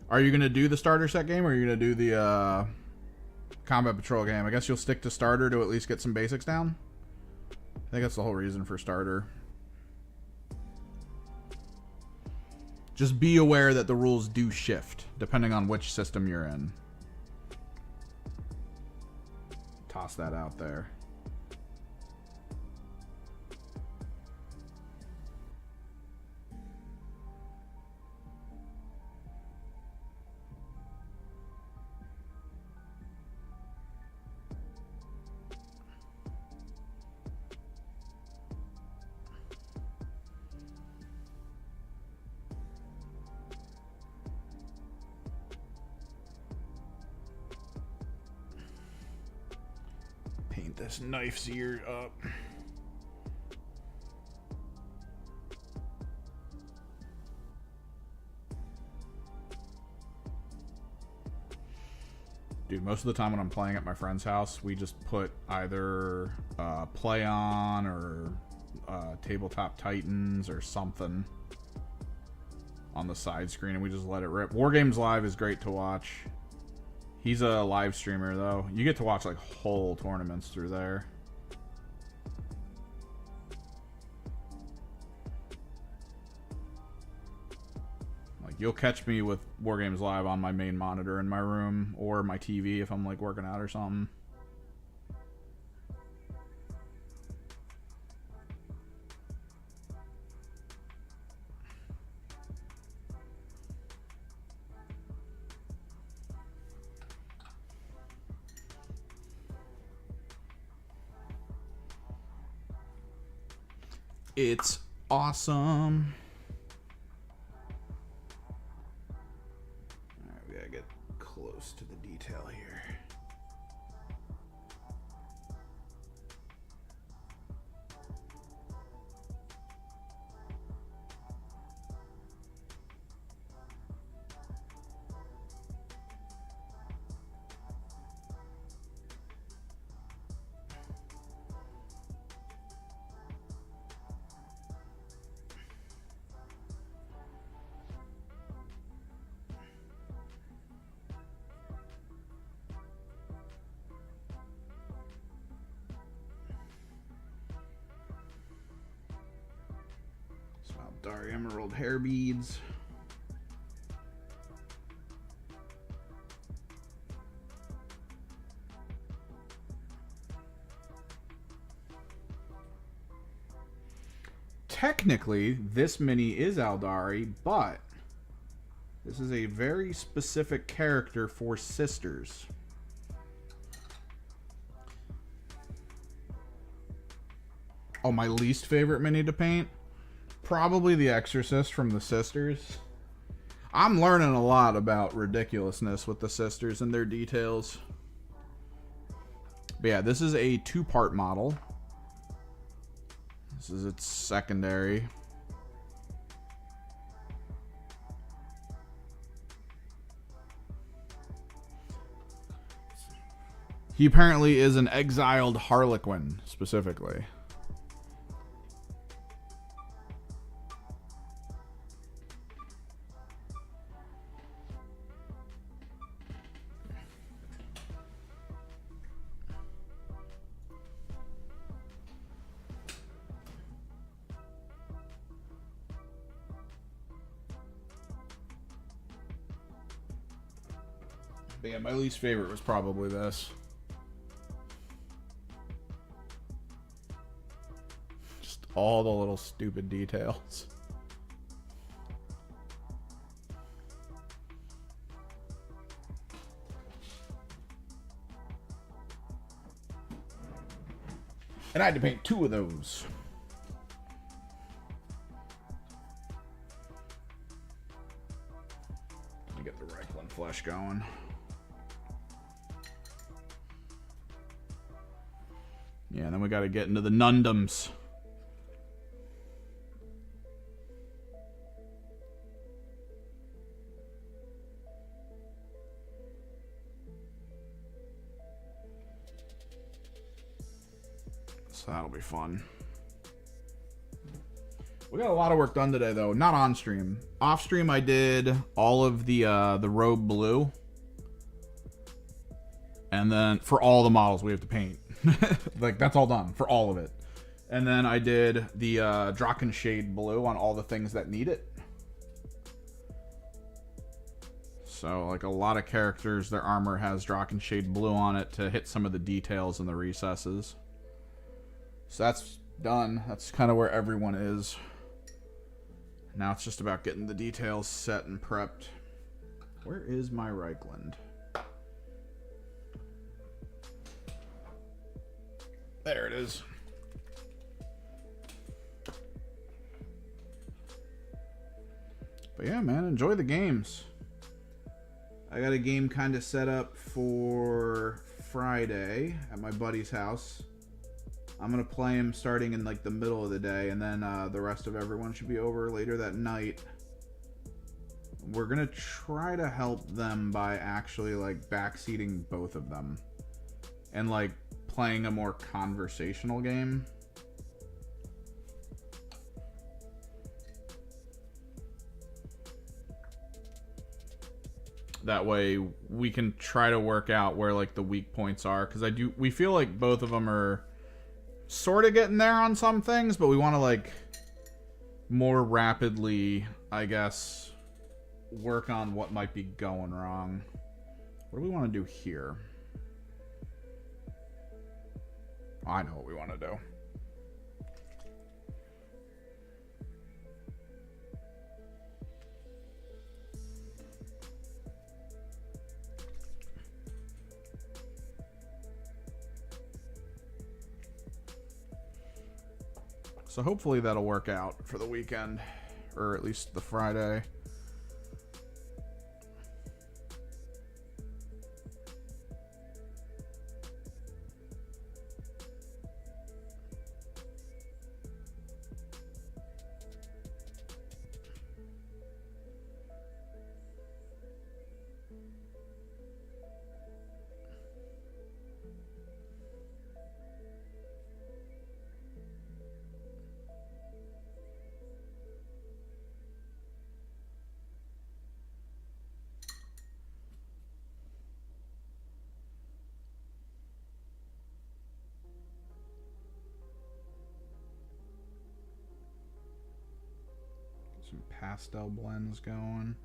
Are you going to do the starter set game, or are you going to do the Combat Patrol game? I guess you'll stick to starter to at least get some basics down. I think that's the whole reason for starter. Just be aware that the rules do shift, depending on which system you're in. Toss that out there. This knife's ear up. Dude, most of the time when I'm playing at my friend's house, we just put either Play On or Tabletop Titans or something on the side screen, and we just let it rip. Wargames Live is great to watch. He's a live streamer, though. You get to watch, like, whole tournaments through there. Like, you'll catch me with Wargames Live on my main monitor in my room, or my TV if I'm, like, working out or something. It's awesome. All right, we gotta get close to the detail here. Eldari Emerald hair beads. Technically, this mini is Eldari, but this is a very specific character for sisters. Oh, my least favorite mini to paint? Probably the Exorcist from the sisters. I'm learning a lot about ridiculousness with the sisters and their details. But yeah, this is a 2-part model. This is its secondary. He apparently is an exiled Harlequin, specifically. But yeah, my least favorite was probably this. Just all the little stupid details. And I had to paint 2 of those. Let me get the Reikland flesh going. Yeah, and then we got to get into the Nundums. So that'll be fun. We got a lot of work done today, though. Not on stream. Off stream, I did all of the robe blue. And then for all the models we have to paint. Like, that's all done for all of it. And then I did the Drakkenshade blue on all the things that need it. So, like, a lot of characters, their armor has Drakkenshade blue on it to hit some of the details in the recesses. So that's done. That's kind of where everyone is. Now it's just about getting the details set and prepped. Where is my Reikland? There it is. But yeah, man, enjoy the games. I got a game kind of set up for Friday at my buddy's house. I'm going to play him starting in like the middle of the day, and then the rest of everyone should be over later that night. We're going to try to help them by actually like backseating both of them and like playing a more conversational game. That way we can try to work out where like the weak points are, because we feel like both of them are sort of getting there on some things, but we want to like more rapidly, I guess, work on what might be going wrong. What do we want to do here? I know what we want to do. So hopefully that'll work out for the weekend, or at least the Friday. Some pastel blends going.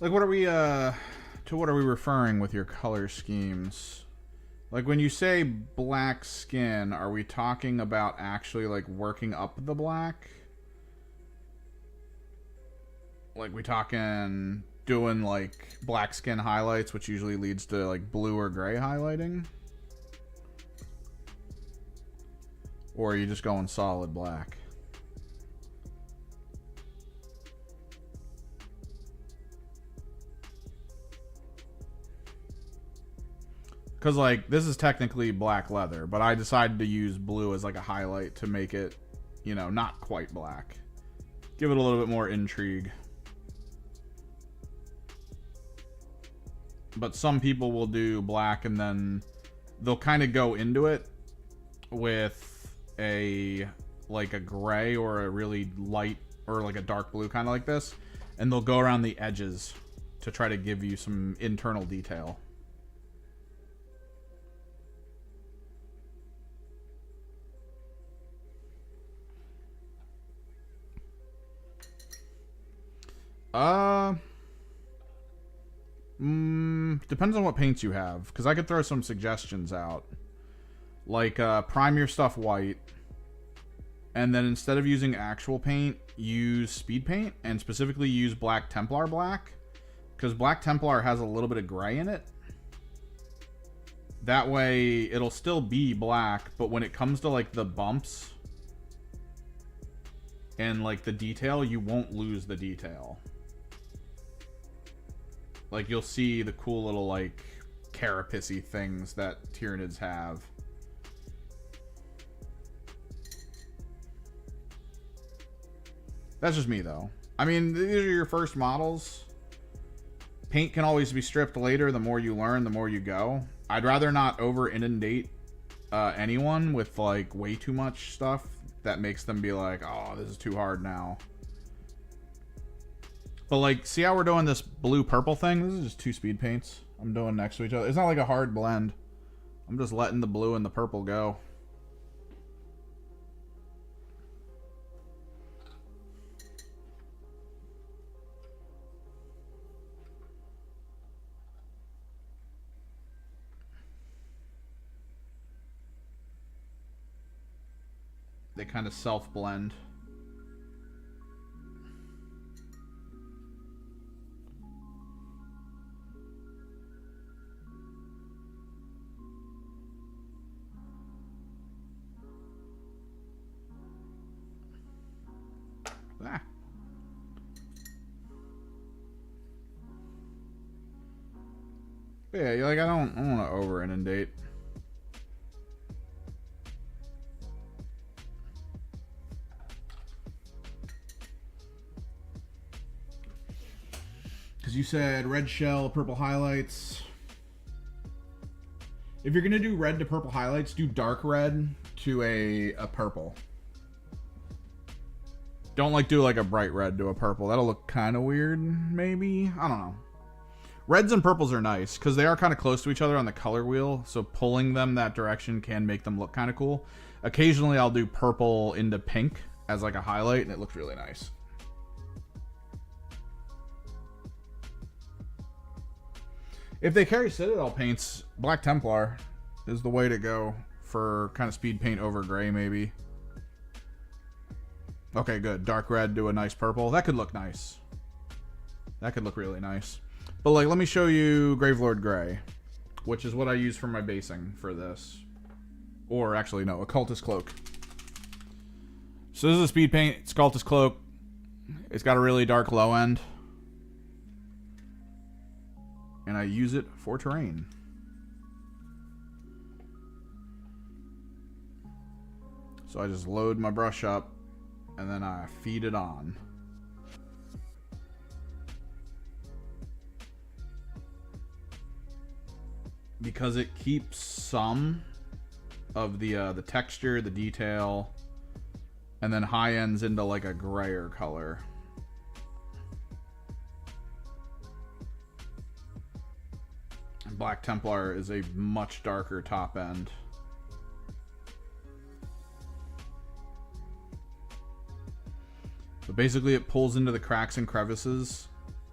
Like, what are we, to what are we referring with your color schemes? Like, when you say black skin, are we talking about actually, like, working up the black? Like, we talking doing, like, black skin highlights, which usually leads to, like, blue or gray highlighting? Or are you just going solid black? Because, like, this is technically black leather, but I decided to use blue as, like, a highlight to make it, you know, not quite black. Give it a little bit more intrigue. But some people will do black and then they'll kind of go into it with a, like, a gray or a really light or, like, a dark blue, kind of like this. And they'll go around the edges to try to give you some internal detail. Depends on what paints you have, because I could throw some suggestions out. Like, prime your stuff white, and then instead of using actual paint, use speed paint, and specifically use Black Templar black, because Black Templar has a little bit of gray in it. That way, it'll still be black, but when it comes to, like, the bumps and, like, the detail, you won't lose the detail. Like, you'll see the cool little, like, carapace-y things that Tyranids have. That's just me, though. I mean, these are your first models. Paint can always be stripped later. The more you learn, the more you go. I'd rather not over-inundate anyone with, like, way too much stuff that makes them be like, oh, this is too hard now. But, like, see how we're doing this blue-purple thing? This is just two speed paints I'm doing next to each other. It's not like a hard blend. I'm just letting the blue and the purple go. They kind of self-blend. Ah. But yeah, you're like, I don't want to over inundate. Because you said red shell, purple highlights. If you're going to do red to purple highlights, do dark red to a purple. Don't, like, do, like, a bright red to a purple. That'll look kind of weird, maybe? I don't know. Reds and purples are nice, because they are kind of close to each other on the color wheel, so pulling them that direction can make them look kind of cool. Occasionally, I'll do purple into pink as, like, a highlight, and it looks really nice. If they carry Citadel paints, Black Templar is the way to go for kind of speed paint over gray, maybe. Okay, good. Dark red to a nice purple. That could look nice. That could look really nice. But, like, let me show you Gravelord Gray, which is what I use for my basing for this. Or, actually, no, Occultist Cloak. So this is a speed paint. It's Occultist Cloak. It's got a really dark low end. And I use it for terrain. So I just load my brush up and then I feed it on. Because it keeps some of the texture, the detail, and then high ends into like a grayer color. Black Templar is a much darker top end. So basically it pulls into the cracks and crevices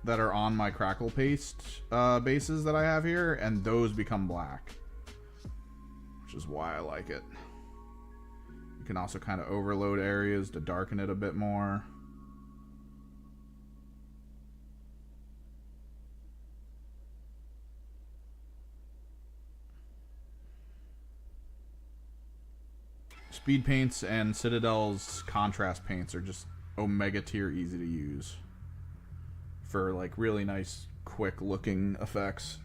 that are on my crackle paste bases that I have here, and those become black, which is why I like it. You can also kind of overload areas to darken it a bit more. Speed paints and Citadel's contrast paints are just Omega tier easy to use for like really nice quick looking effects.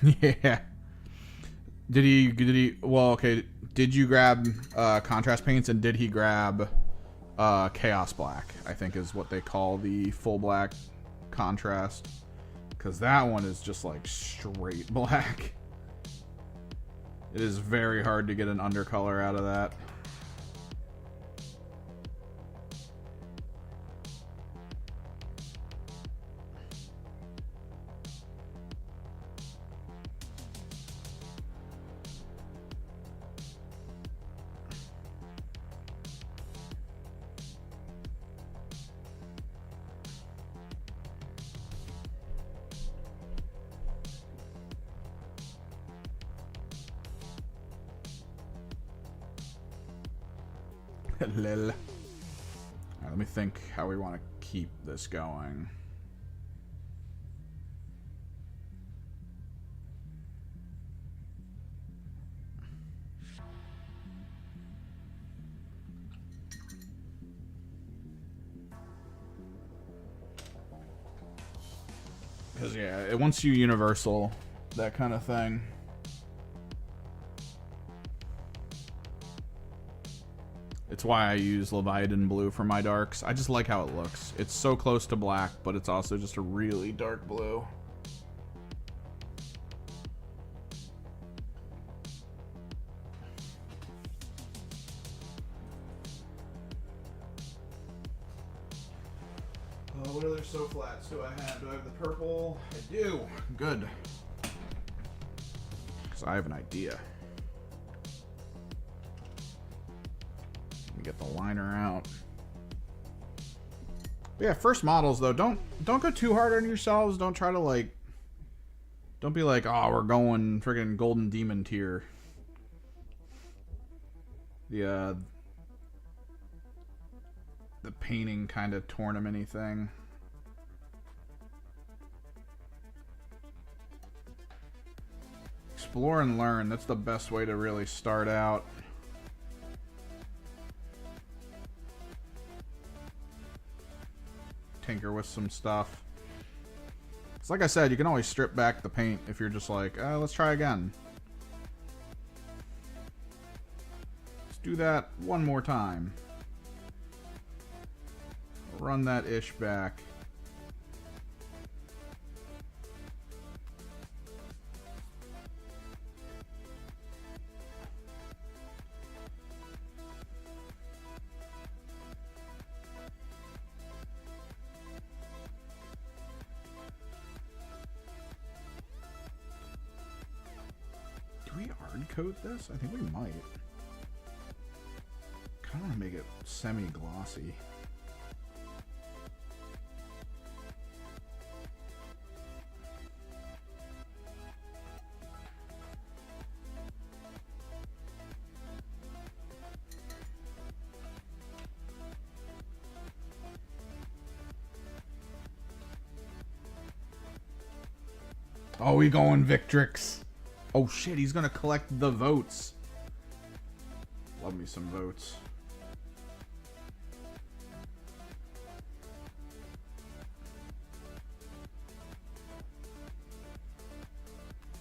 Yeah. Did he well, okay, did you grab contrast paints, and did he grab Chaos Black? I think is what they call the full black contrast, because that one is just like straight black. It is very hard to get an undercolor out of that. Lil. Alright, let me think how we want to keep this going. Because, yeah, it wants you universal, that kind of thing. It's why I use Leviathan Blue for my darks. I just like how it looks. It's so close to black, but it's also just a really dark blue. What other so flats do I have? Do I have the purple? I do. Good. Because I have an idea. Get the liner out. But yeah, first models though, don't go too hard on yourselves. Don't try to like, don't be like, oh, we're going friggin' Golden Demon tier. The painting kind of tournament-y thing. Explore and learn. That's the best way to really start out. Tinker with some stuff. It's like I said, you can always strip back the paint if you're just like, let's try again. Let's do that one more time. Run that ish back. Coat this? I think we might. Kind of want to make it semi-glossy. Oh, we going Victrix. Oh shit, he's gonna collect the votes. Love me some votes.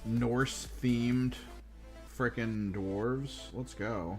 Norse themed frickin' dwarves. Let's go.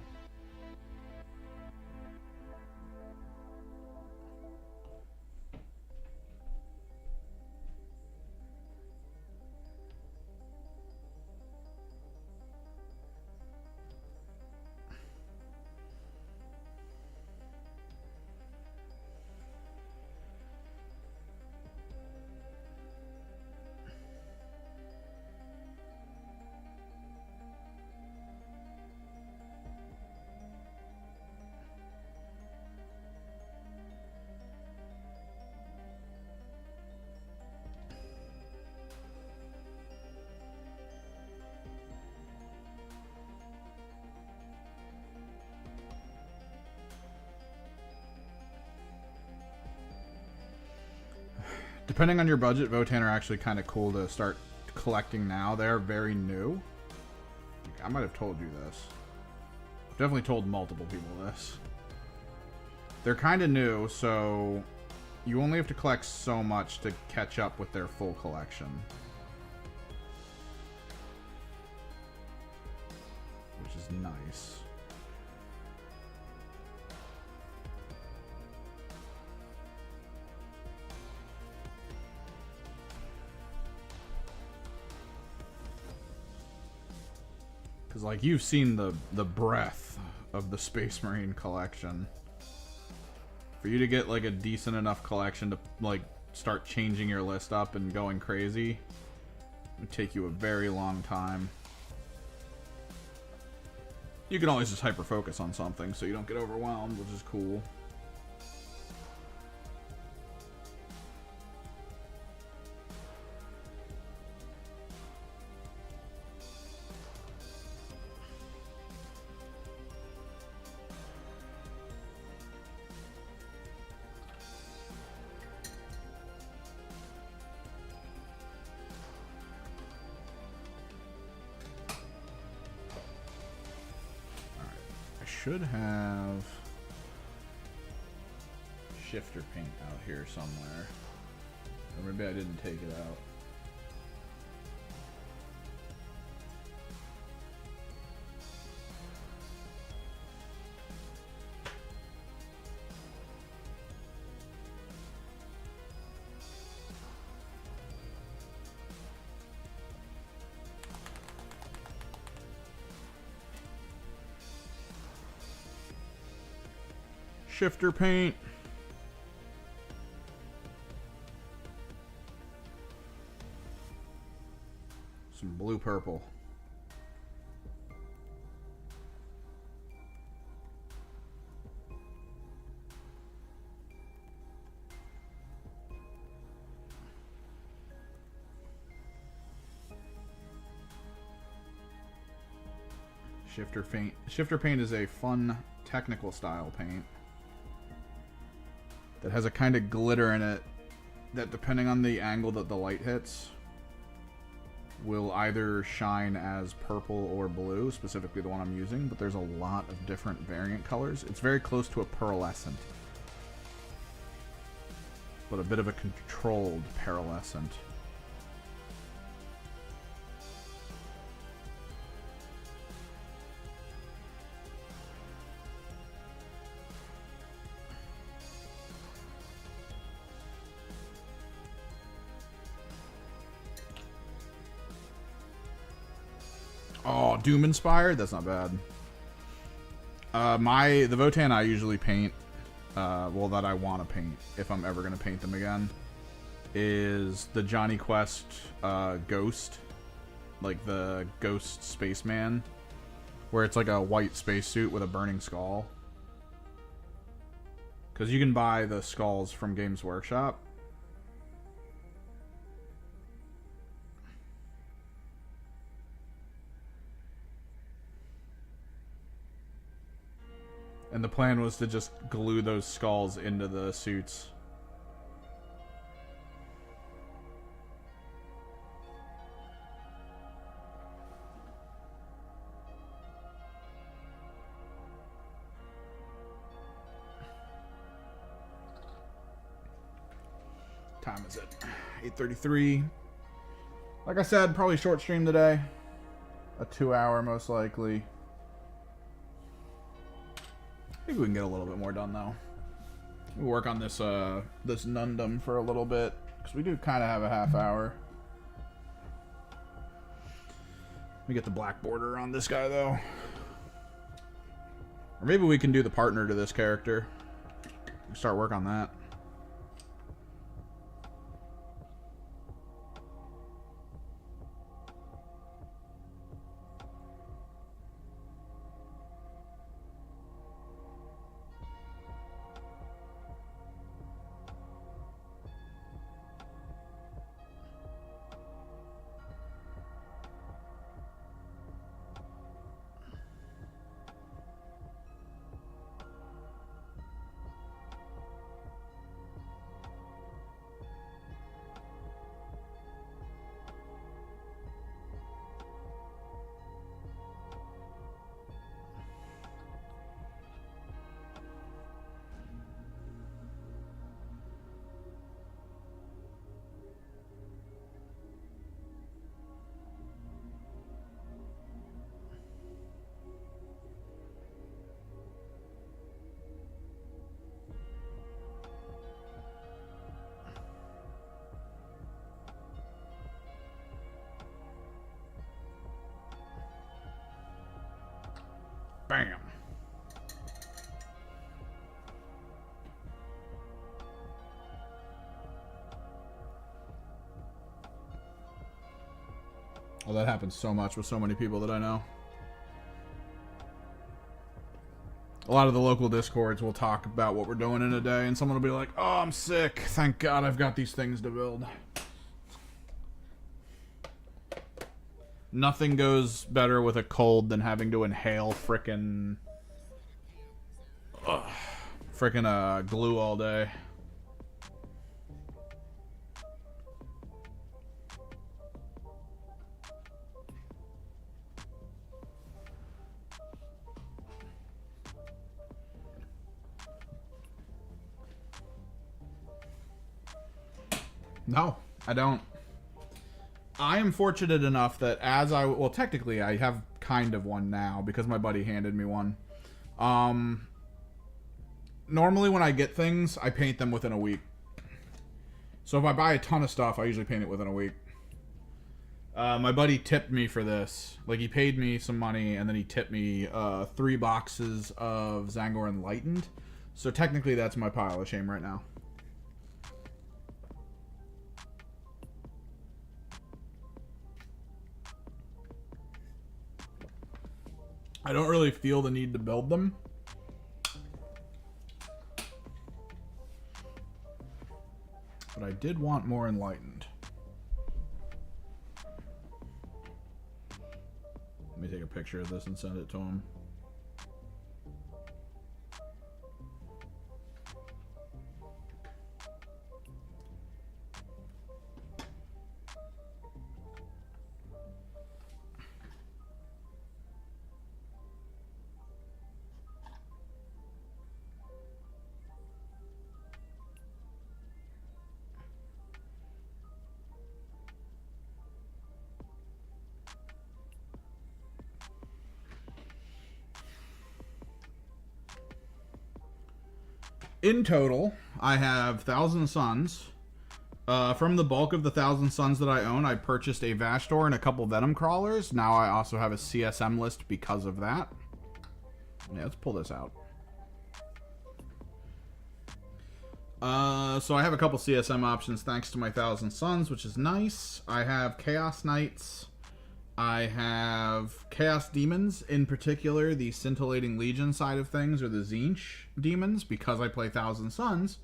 Depending on your budget, Votann are actually kind of cool to start collecting now. They're very new. I might have told you this. Definitely told multiple people this. They're kind of new, so you only have to collect so much to catch up with their full collection. Which is nice. Because, like, you've seen the breadth of the Space Marine collection. For you to get, like, a decent enough collection to, like, start changing your list up and going crazy, it would take you a very long time. You can always just hyper-focus on something so you don't get overwhelmed, which is cool. Should have shifter paint out here somewhere. Or maybe I didn't take it out. Shifter paint. Some blue purple. Shifter paint. Shifter paint is a fun technical style paint that has a kind of glitter in it that, depending on the angle that the light hits, will either shine as purple or blue, specifically the one I'm using, but there's a lot of different variant colors. It's very close to a pearlescent, but a bit of a controlled pearlescent. Oh, Doom Inspired? That's not bad. The Votann I usually paint, well, that I want to paint, if I'm ever going to paint them again, is the Johnny Quest Ghost. Like the Ghost Spaceman, where it's like a white spacesuit with a burning skull. Because you can buy the skulls from Games Workshop. And the plan was to just glue those skulls into the suits. Time is it? 8:33. Like I said, probably short stream today. A 2-hour most likely. Maybe we can get a little bit more done though. We'll work on this this Nundum for a little bit, because we do kind of have a half hour. Let me get the black border on this guy though. Or maybe we can do the partner to this character. Start work on that. Bam. Oh, that happens so much with so many people that I know. A lot of the local discords will talk about what we're doing in a day, and someone will be like, oh, I'm sick. Thank God I've got these things to build. Nothing goes better with a cold than having to inhale frickin' glue all day. No, I don't. I am fortunate enough that well, technically I have kind of one now because my buddy handed me one. Normally when I get things, I paint them within a week. So if I buy a ton of stuff, I usually paint it within a week. My buddy tipped me for this. Like, he paid me some money, and then he tipped me 3 boxes of Zangor Enlightened. So technically that's my pile of shame right now. I don't really feel the need to build them. But I did want more Enlightened. Let me take a picture of this and send it to him. In total, I have Thousand Suns. From the bulk of the Thousand Suns that I own, I purchased a Vashtor and a couple Venom Crawlers. Now I also have a CSM list because of that. Yeah, let's pull this out. So I have a couple CSM options thanks to my Thousand Suns, which is nice. I have Chaos Knights. I have Chaos Demons, in particular, the Scintillating Legion side of things, or the Tzeentch Demons, because I play Thousand Suns,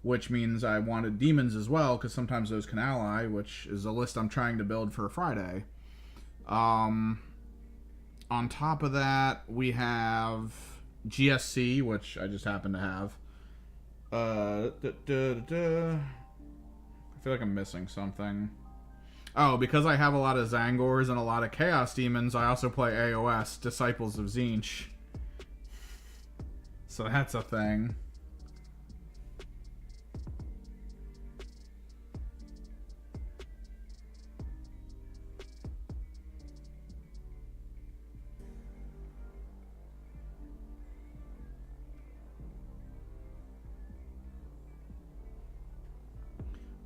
which means I wanted Demons as well, because sometimes those can ally, which is a list I'm trying to build for Friday. On top of that, we have GSC, which I just happen to have. I feel like I'm missing something. Oh, because I have a lot of Zangors and a lot of Chaos Demons, I also play AOS, Disciples of Tzeentch. So that's a thing.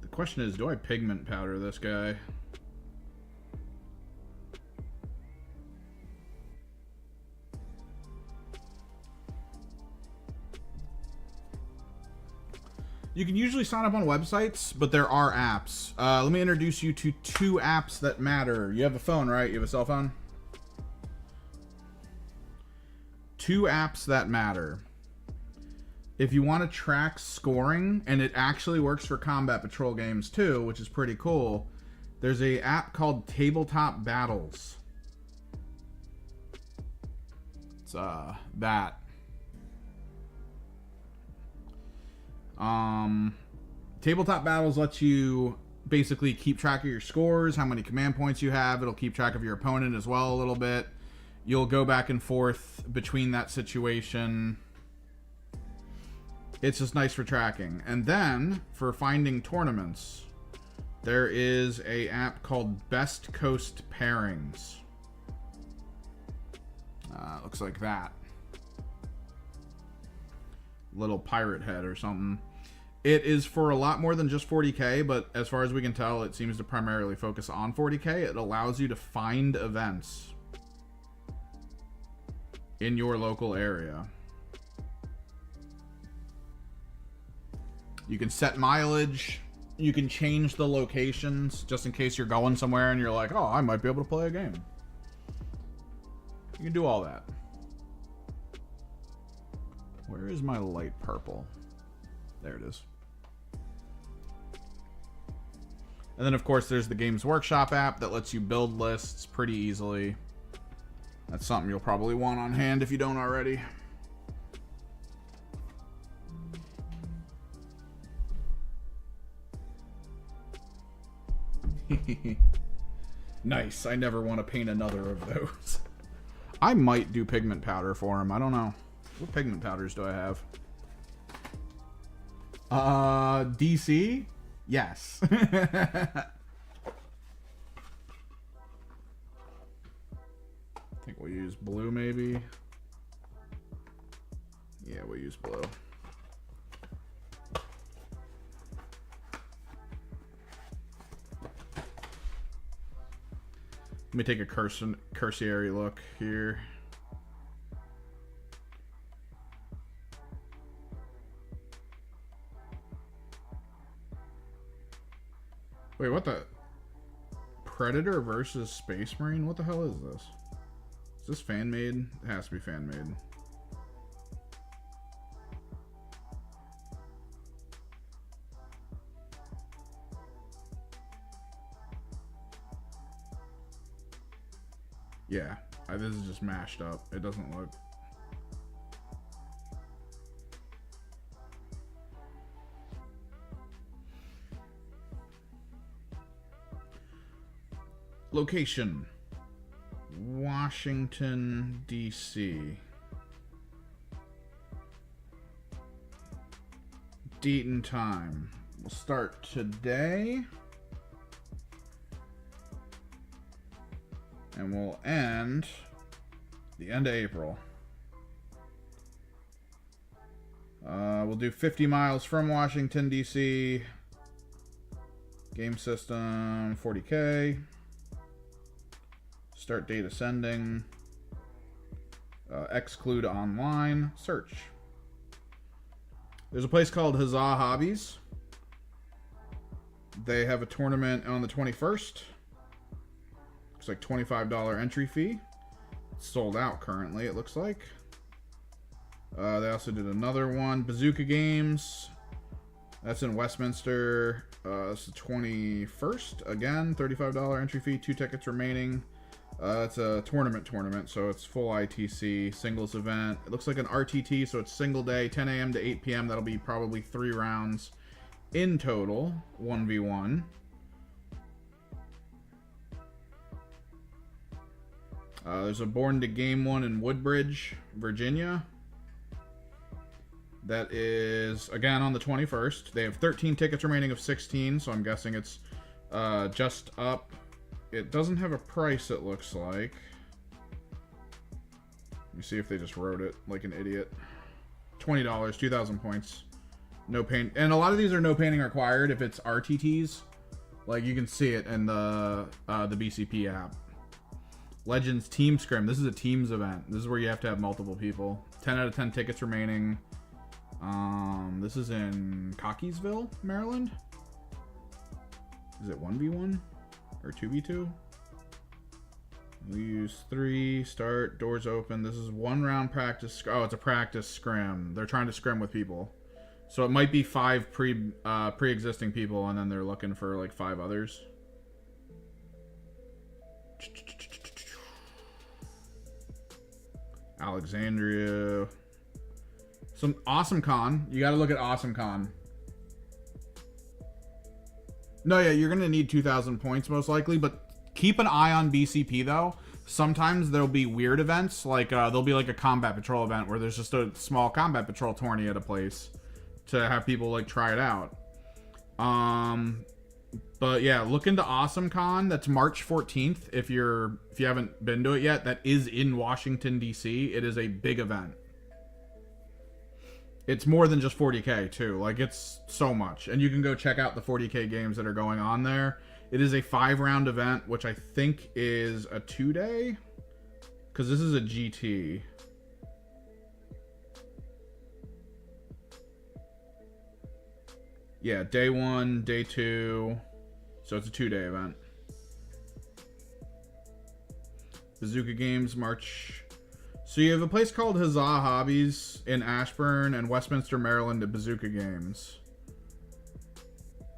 The question is, do I pigment powder this guy? You can usually sign up on websites, but there are apps. Let me introduce you to 2 apps that matter. You have a phone, right? You have a cell phone? 2 apps that matter. If you want to track scoring, and it actually works for Combat Patrol games too, which is pretty cool, there's an app called Tabletop Battles. It's that. Tabletop Battles lets you basically keep track of your scores, how many command points you have. It'll keep track of your opponent as well a little bit. You'll go back and forth between that situation. It's just nice for tracking. And then, for finding tournaments, there is a app called Best Coast Pairings. Looks like that. Little pirate head or something. It is for a lot more than just 40k, but as far as we can tell, it seems to primarily focus on 40k. It allows you to find events. in your local area. You can set mileage. You can change the locations just in case you're going somewhere and you're like, oh, I might be able to play a game. You can do all that. Where is my light purple? There it is. And then, of course, there's the Games Workshop app that lets you build lists pretty easily. That's something you'll probably want on hand if you don't already. Nice. I never want to paint another of those. I might do pigment powder for him. I don't know. What pigment powders do I have? DC? Yes. I think we'll use blue maybe. Yeah, we'll use blue. Let me take a cursory look here. Wait, what the? Predator versus Space Marine? What the hell is this? Is this fan made? It has to be fan made. Yeah, this is just mashed up. It doesn't look... Location: Washington, D.C. Date and time. We'll start today. And we'll end the end of April. We'll do 50 miles from Washington, D.C. Game system, 40K. Start date ascending. Exclude online. Search. There's a place called Huzzah Hobbies. They have a tournament on the 21st. Looks like $25 entry fee. It's sold out currently, it looks like. They also did another one. Bazooka Games. That's in Westminster. It's the 21st. Again, $35 entry fee. 2 tickets remaining. It's a tournament, so it's full ITC, singles event. It looks like an RTT, so it's single day, 10 a.m. to 8 p.m. That'll be probably 3 rounds in total, 1v1. There's a Born to Game one in Woodbridge, Virginia. That is, again, on the 21st. They have 13 tickets remaining of 16, so I'm guessing it's just up. It doesn't have a price, it looks like. Let me see if they just wrote it like an idiot. $20, 2,000 points. No paint. And a lot of these are no painting required if it's RTTs. Like, you can see it in the BCP app. Legends Team Scrim. This is a teams event. This is where you have to have multiple people. 10 out of 10 tickets remaining. This is in Cockeysville, Maryland. Is it 1v1? Or 2v2? We use 3, start, doors open. This is 1 round practice. Oh, it's a practice scrim. They're trying to scrim with people. So it might be 5 pre-existing people, and then they're looking for like 5 others. Alexandria. Some Awesome Con. You gotta look at Awesome Con. No, yeah, you're going to need 2,000 points most likely, but keep an eye on BCP, though. Sometimes there'll be weird events, like there'll be like a Combat Patrol event where there's just a small Combat Patrol tourney at a place to have people like try it out. But yeah, look into Awesome Con. That's March 14th. If you haven't been to it yet, that is in Washington, D.C. It is a big event. It's more than just 40K, too. Like, it's so much. And you can go check out the 40K games that are going on there. It is a 5-round event, which I think is a 2-day. Because this is a GT. Yeah, day 1, day 2. So it's a 2-day event. Bazooka Games, March. So you have a place called Huzzah Hobbies in Ashburn and Westminster, Maryland at Bazooka Games.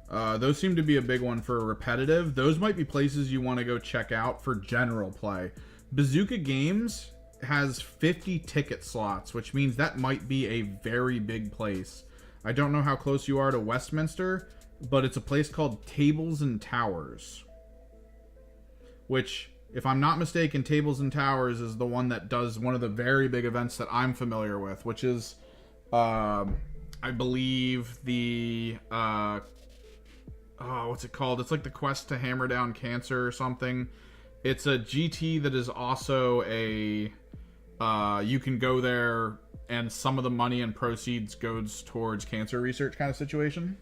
Those seem to be a big one for repetitive. Those might be places you want to go check out for general play. Bazooka Games has 50 ticket slots, which means that might be a very big place. I don't know how close you are to Westminster, but it's a place called Tables and Towers. Which, if I'm not mistaken, Tables and Towers is the one that does one of the very big events that I'm familiar with, which is, I believe, the, what's it called? It's like the Quest to Hammer Down Cancer or something. It's a GT that is also a, you can go there and some of the money and proceeds goes towards cancer research kind of situation.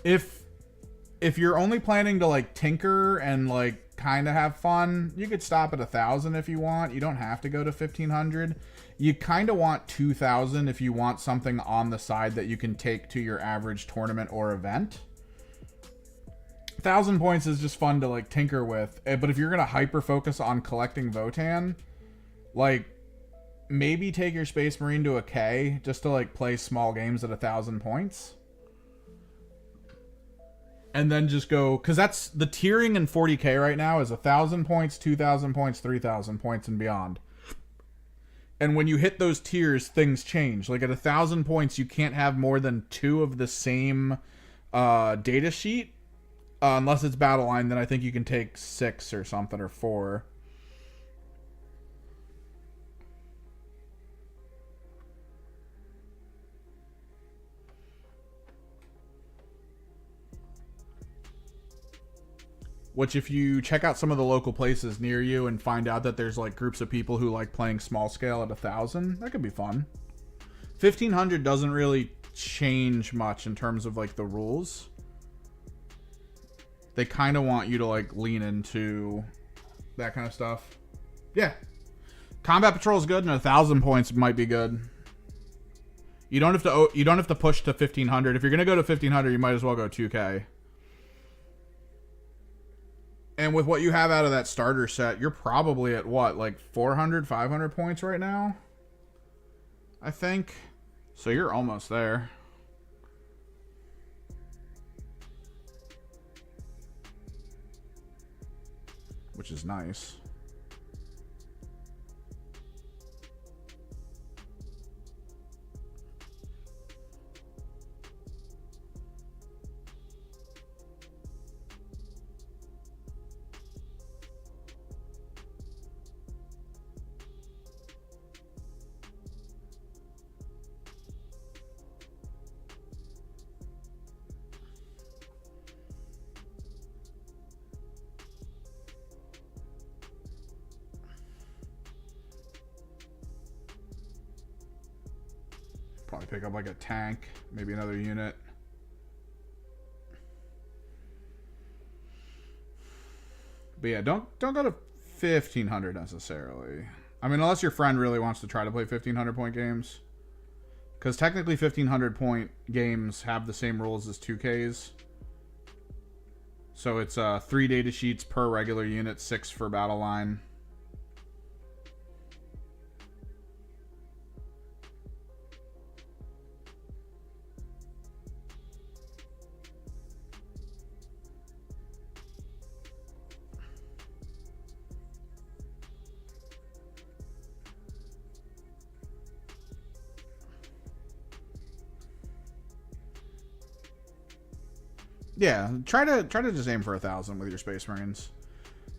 If you're only planning to like tinker and like kind of have fun, you could stop at 1,000 if you want. You don't have to go to 1,500. You kind of want 2,000 if you want something on the side that you can take to your average tournament or event. 1,000 points is just fun to like tinker with, but if you're gonna hyper focus on collecting Votann, like maybe take your Space Marine to a K just to like play small games at 1,000 points. And then just go, because that's the tiering in 40k right now is 1,000 points, 2,000 points, 3,000 points, and beyond. And when you hit those tiers, things change. Like at 1,000 points, you can't have more than 2 of the same data sheet, unless it's battle line. Then I think you can take 6 or something, or 4. Which, if you check out some of the local places near you and find out that there's like groups of people who like playing small scale at 1,000, that could be fun. 1,500 doesn't really change much in terms of like the rules. They kind of want you to like lean into that kind of stuff. Yeah, Combat Patrol is good, and 1,000 points might be good. You don't have to push to 1,500. If you're gonna go to 1,500, you might as well go 2K. And with what you have out of that starter set, you're probably at what, like 400, 500 points right now? I think. So you're almost there. Which is nice. Probably pick up like a tank, maybe another unit. But yeah, don't go to 1,500 necessarily. I mean, unless your friend really wants to try to play 1,500 point games. Because technically 1,500 point games have the same rules as 2Ks. So it's 3 data sheets per regular unit, 6 for battle line. Yeah, try to just aim for 1,000 with your Space Marines.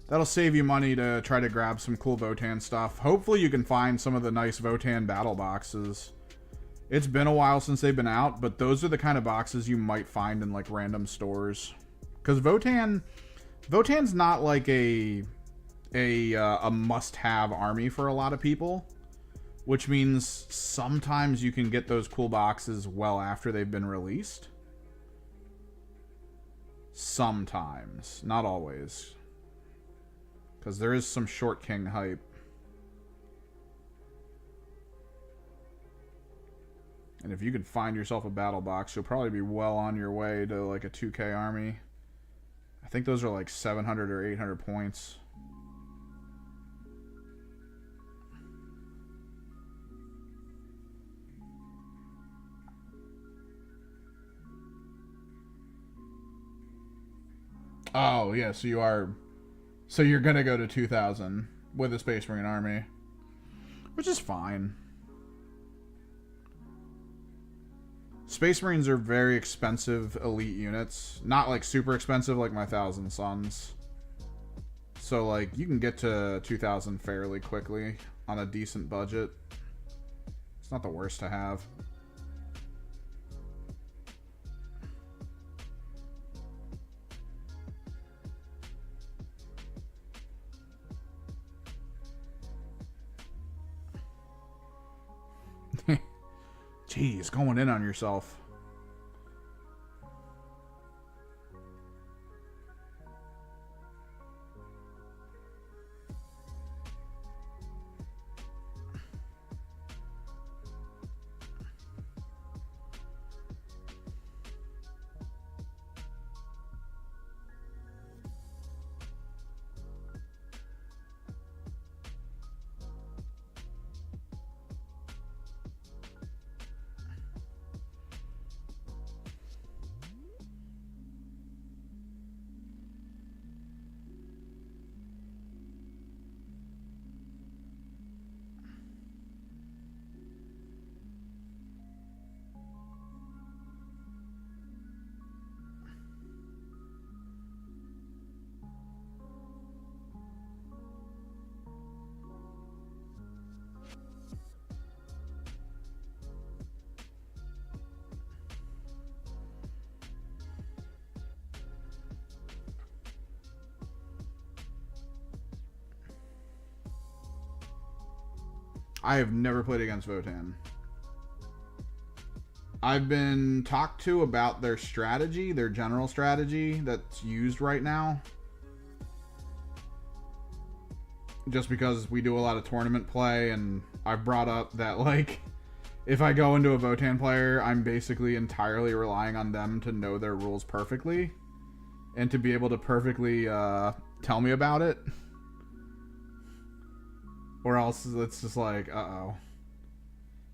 That'll save you money to try to grab some cool Votann stuff. Hopefully you can find some of the nice Votann battle boxes. It's been a while since they've been out, but those are the kind of boxes you might find in like random stores. Because Votann's not like a must-have army for a lot of people, which means sometimes you can get those cool boxes well after they've been released. Sometimes, not always, because there is some Short King hype. And if you can find yourself a battle box, you'll probably be well on your way to like a 2K army. I think those are like 700 or 800 points. Oh, yeah, so you are... So you're going to go to 2,000 with a Space Marine army. Which is fine. Space Marines are very expensive elite units. Not like super expensive like my Thousand Suns. So like you can get to 2,000 fairly quickly on a decent budget. It's not the worst to have. Jeez, going in on yourself. I have never played against Votann. I've been talked to about their strategy, their general strategy that's used right now. Just because we do a lot of tournament play, and I've brought up that, like, if I go into a Votann player, I'm basically entirely relying on them to know their rules perfectly and to be able to perfectly tell me about it. Or else it's just like, uh-oh.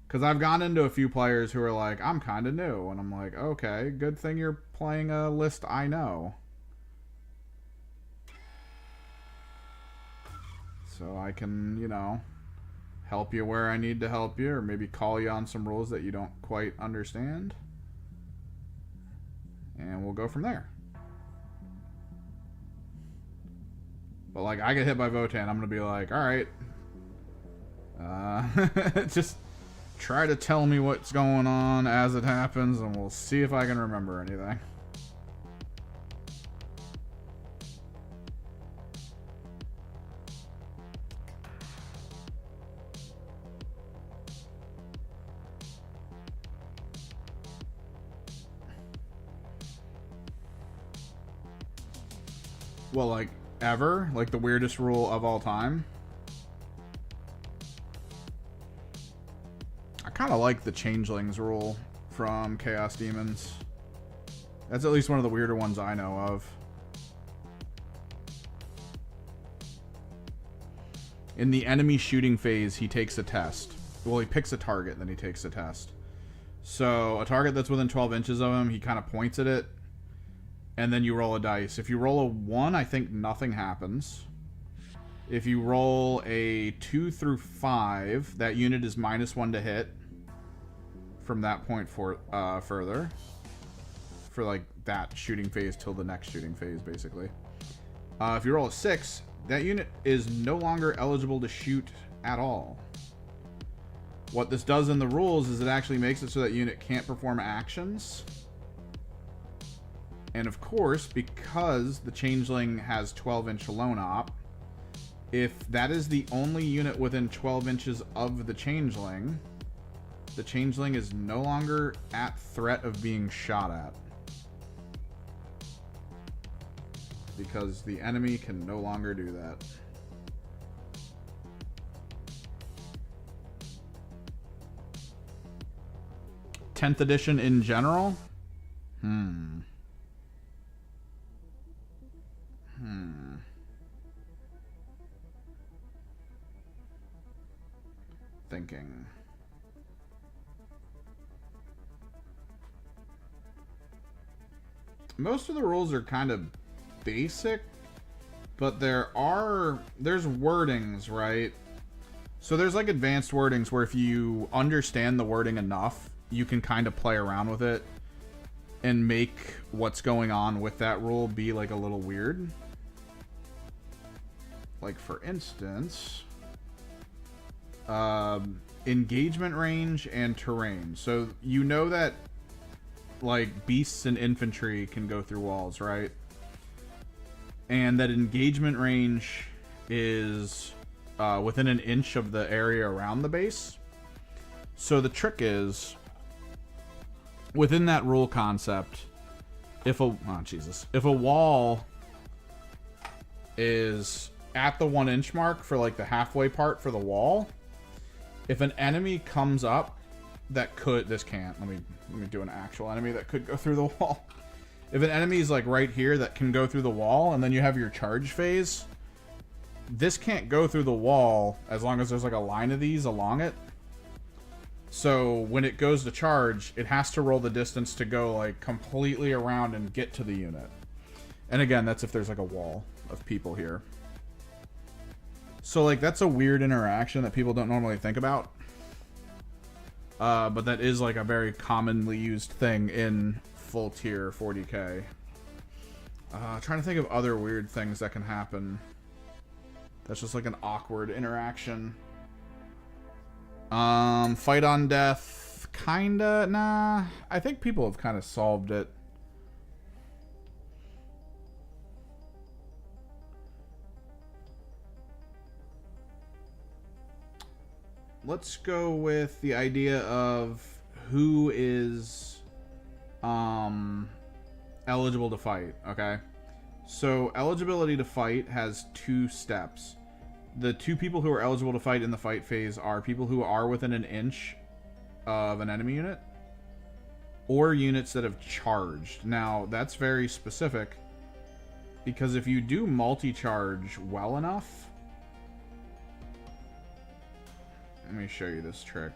Because I've gone into a few players who are like, I'm kind of new. And I'm like, okay, good thing you're playing a list I know. So I can, you know, help you where I need to help you. Or maybe call you on some rules that you don't quite understand. And we'll go from there. But, like, I get hit by Votann, I'm going to be like, alright. Just try to tell me what's going on as it happens, and we'll see if I can remember anything. Well, like, ever? Like, the weirdest rule of all time? I kind of like the Changelings rule from Chaos Demons. That's at least one of the weirder ones I know of. In the enemy shooting phase, he takes a test. Well, he picks a target, then he takes a test. So, a target that's within 12 inches of him, he kind of points at it, and then you roll a dice. If you roll a 1, I think nothing happens. If you roll a 2 through 5, that unit is -1 to hit from that point further. For, like, that shooting phase till the next shooting phase, basically. If you roll a 6, that unit is no longer eligible to shoot at all. What this does in the rules is it actually makes it so that unit can't perform actions. And of course, because the Changeling has 12-inch lone op, if that is the only unit within 12 inches of the Changeling is no longer at threat of being shot at. Because the enemy can no longer do that. 10th edition in general? Thinking. Most of the rules are kind of basic, but there's wordings, right? So there's like advanced wordings where if you understand the wording enough, you can kind of play around with it and make what's going on with that rule be like a little weird. Like for instance, engagement range and terrain. So you know that like beasts and infantry can go through walls, right? And that engagement range is within an inch of the area around the base. So the trick is, within that rule concept, if a wall is at the 1 inch mark for like the halfway part for the wall, if an enemy comes up that could, this can't, let me do an actual enemy that could go through the wall. If an enemy is like right here that can go through the wall, and then you have your charge phase, this can't go through the wall as long as there's like a line of these along it. So when it goes to charge, it has to roll the distance to go like completely around and get to the unit. And again, that's if there's like a wall of people here. So like that's a weird interaction that people don't normally think about. But that is like a very commonly used thing in full tier 40k. Trying to think of other weird things that can happen. That's just like an awkward interaction. Fight on death, kinda, nah. I think people have kind of solved it. Let's go with the idea of who is eligible to fight, okay? So eligibility to fight has 2 steps. The 2 people who are eligible to fight in the fight phase are people who are within an inch of an enemy unit or units that have charged. Now, that's very specific because if you do multi-charge well enough, let me show you this trick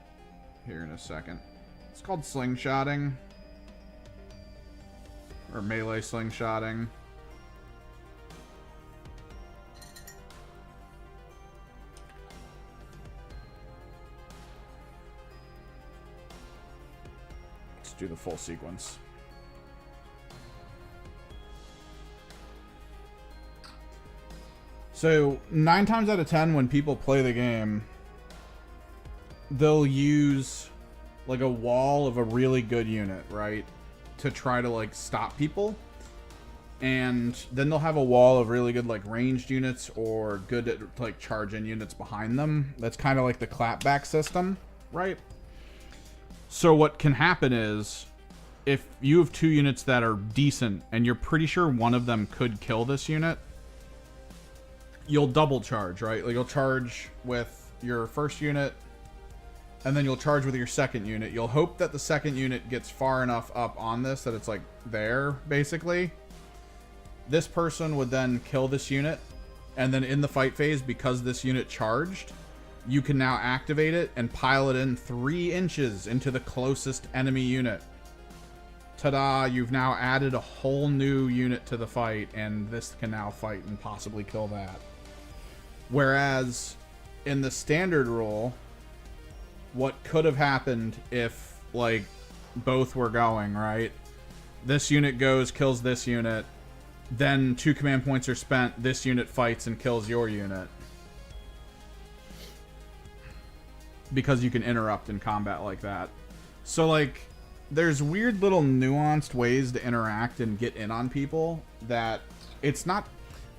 here in a second. It's called slingshotting or melee slingshotting. Let's do the full sequence. So 9 times out of 10 when people play the game, they'll use like a wall of a really good unit, right, to try to like stop people, and then they'll have a wall of really good like ranged units or good at like charge-in units behind them. That's kind of like the clapback system, right? So what can happen is if you have 2 units that are decent and you're pretty sure one of them could kill this unit, you'll double charge, right? Like you'll charge with your first unit and then you'll charge with your second unit. You'll hope that the second unit gets far enough up on this that it's like there, basically. This person would then kill this unit, and then in the fight phase, because this unit charged, you can now activate it and pile it in 3 inches into the closest enemy unit. Ta-da, you've now added a whole new unit to the fight, and this can now fight and possibly kill that. Whereas in the standard rule, what could have happened if like both were going, right? This unit goes, kills this unit, then 2 command points are spent, this unit fights and kills your unit. Because you can interrupt in combat like that. So like there's weird little nuanced ways to interact and get in on people that it's not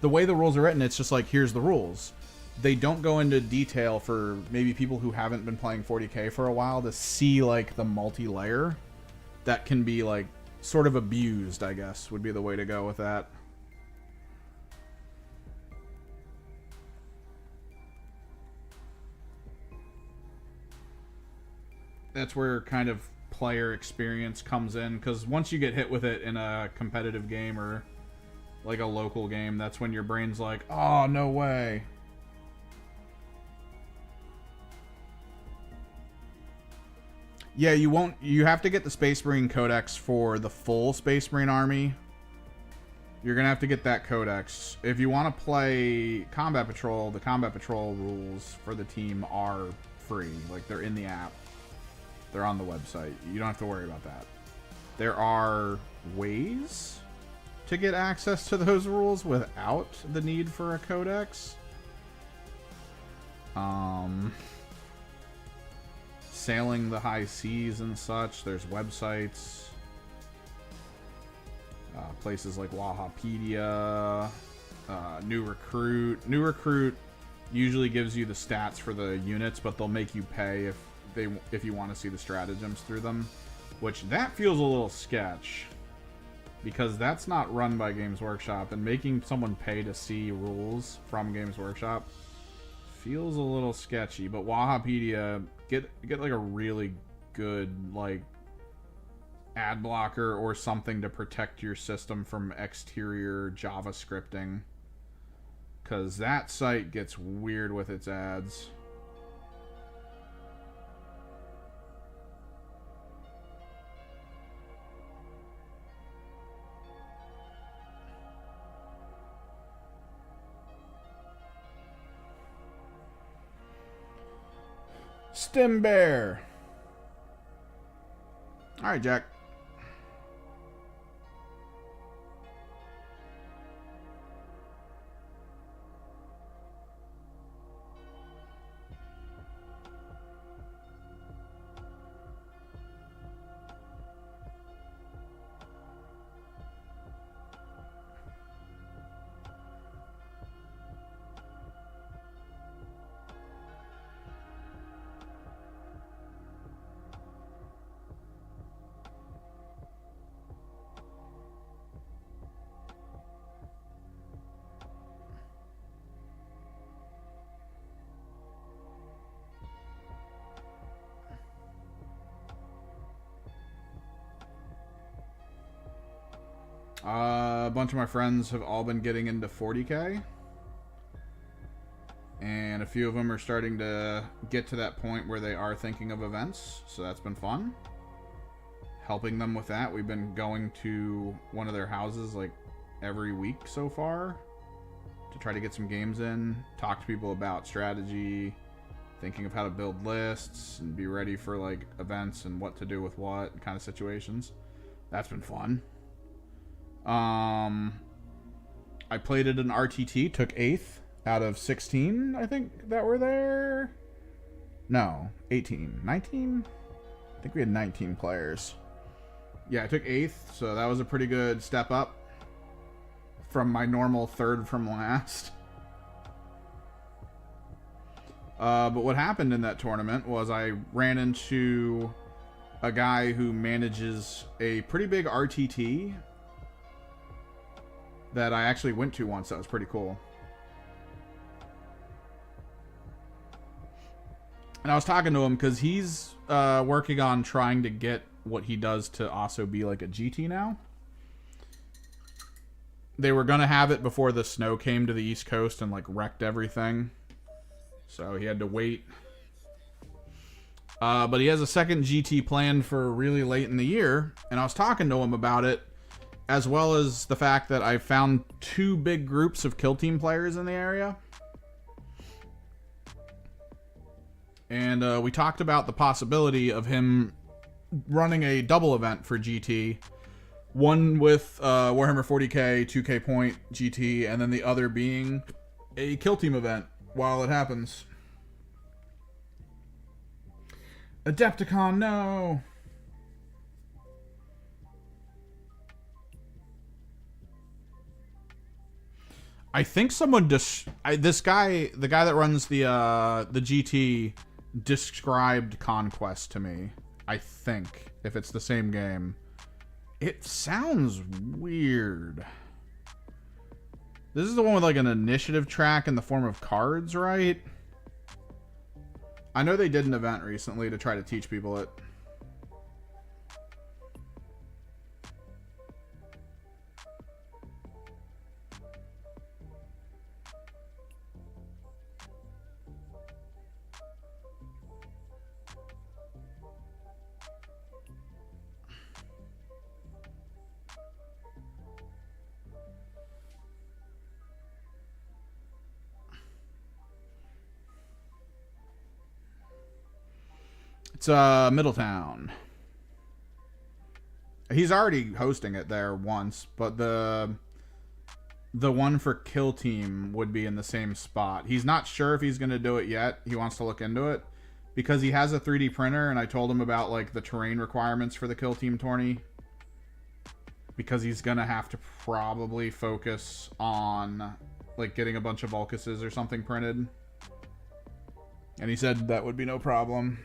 the way the rules are written. It's just like, here's the rules. They don't go into detail for maybe people who haven't been playing 40k for a while to see like the multi-layer that can be like sort of abused, I guess would be the way to go with that. That's where kind of player experience comes in, because once you get hit with it in a competitive game or like a local game, that's when your brain's like, oh, no way. Yeah, you have to get the Space Marine Codex for the full Space Marine army. You're going to have to get that codex. If you want to play Combat Patrol, the Combat Patrol rules for the team are free. Like, they're in the app. They're on the website. You don't have to worry about that. There are ways to get access to those rules without the need for a codex. Sailing the high seas and such. There's websites. Places like Wahapedia, New Recruit. New Recruit usually gives you the stats for the units, but they'll make you pay if you want to see the stratagems through them, which that feels a little sketch because that's not run by Games Workshop, and making someone pay to see rules from Games Workshop feels a little sketchy. But Wahapedia, get like a really good like ad blocker or something to protect your system from exterior JavaScripting, because that site gets weird with its ads. Stim Bear. All right, Jack. A bunch of my friends have all been getting into 40K. And a few of them are starting to get to that point where they are thinking of events. So that's been fun. Helping them with that. We've been going to one of their houses like every week so far to try to get some games in. Talk to people about strategy. Thinking of how to build lists and be ready for like events and what to do with what kind of situations. That's been fun. I played it in RTT, took 8th out of 16, I think, that were there. No, 18. 19? I think we had 19 players. Yeah, I took 8th, so that was a pretty good step up from my normal 3rd from last. But what happened in that tournament was I ran into a guy who manages a pretty big RTT that I actually went to once. That was pretty cool. And I was talking to him because he's working on trying to get what he does to also be like a GT now. They were going to have it before the snow came to the East Coast and like wrecked everything. So he had to wait. But he has a second GT planned for really late in the year. And I was talking to him about it, as well as the fact that I found 2 big groups of Kill Team players in the area. And we talked about the possibility of him running a double event for GT. One with Warhammer 40k, 2k point GT, and then the other being a Kill Team event while it happens. Adepticon, no! I think someone this guy, the guy that runs the GT, described Conquest to me. I think, if it's the same game. It sounds weird. This is the one with like an initiative track in the form of cards, right? I know they did an event recently to try to teach people it. It's Middletown. He's already hosting it there once, but the one for Kill Team would be in the same spot. He's not sure if he's going to do it yet. He wants to look into it because he has a 3D printer, and I told him about like the terrain requirements for the Kill Team tourney, because he's going to have to probably focus on like getting a bunch of Vulcuses or something printed. And he said that would be no problem.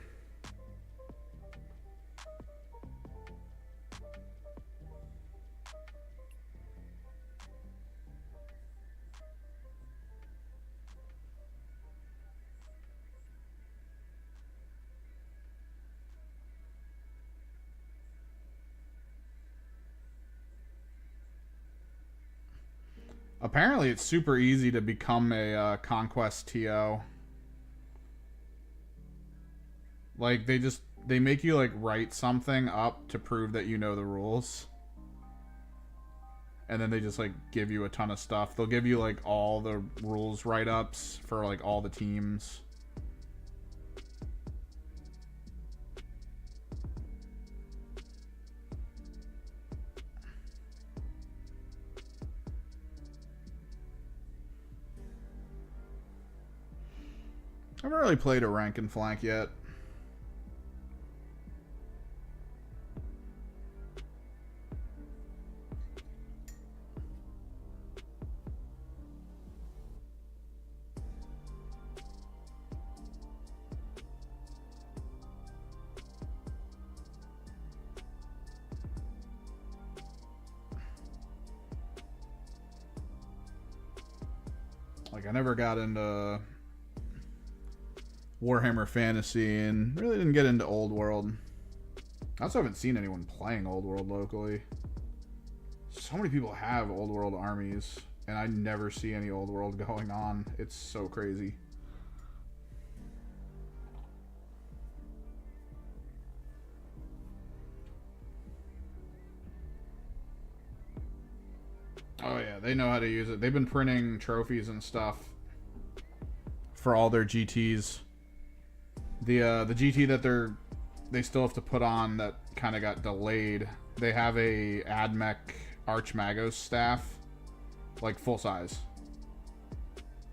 Apparently, it's super easy to become a Conquest TO. Like, they make you, like, write something up to prove that you know the rules. And then they just, like, give you a ton of stuff. They'll give you, like, all the rules write-ups for, like, all the teams. I haven't really played a rank and flank yet. Like, I never got into Warhammer Fantasy and really didn't get into Old World. I also haven't seen anyone playing Old World locally. So many people have Old World armies, and I never see any Old World going on. It's so crazy. Oh yeah, they know how to use it. They've been printing trophies and stuff for all their GTs. The GT that they still have to put on that kind of got delayed. They have a AdMech Archmagos staff, like full size.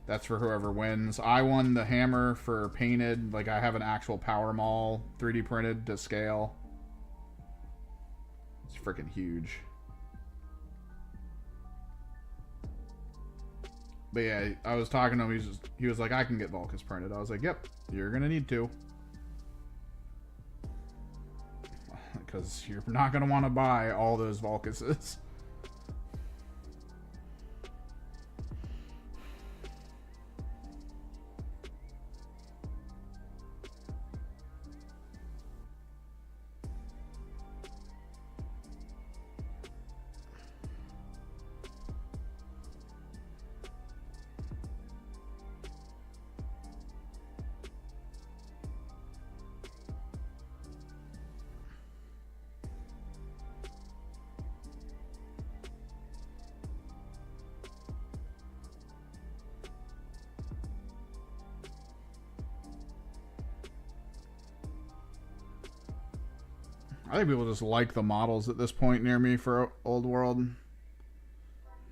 That's for whoever wins. I won the hammer for painted. Like, I have an actual Power Maul 3D printed to scale. It's freaking huge. But yeah, I was talking to him. He was like, I can get Vulcus printed. I was like, yep, you're gonna need to, because you're not gonna want to buy all those Vulcuses. I think people just like the models at this point near me for Old World.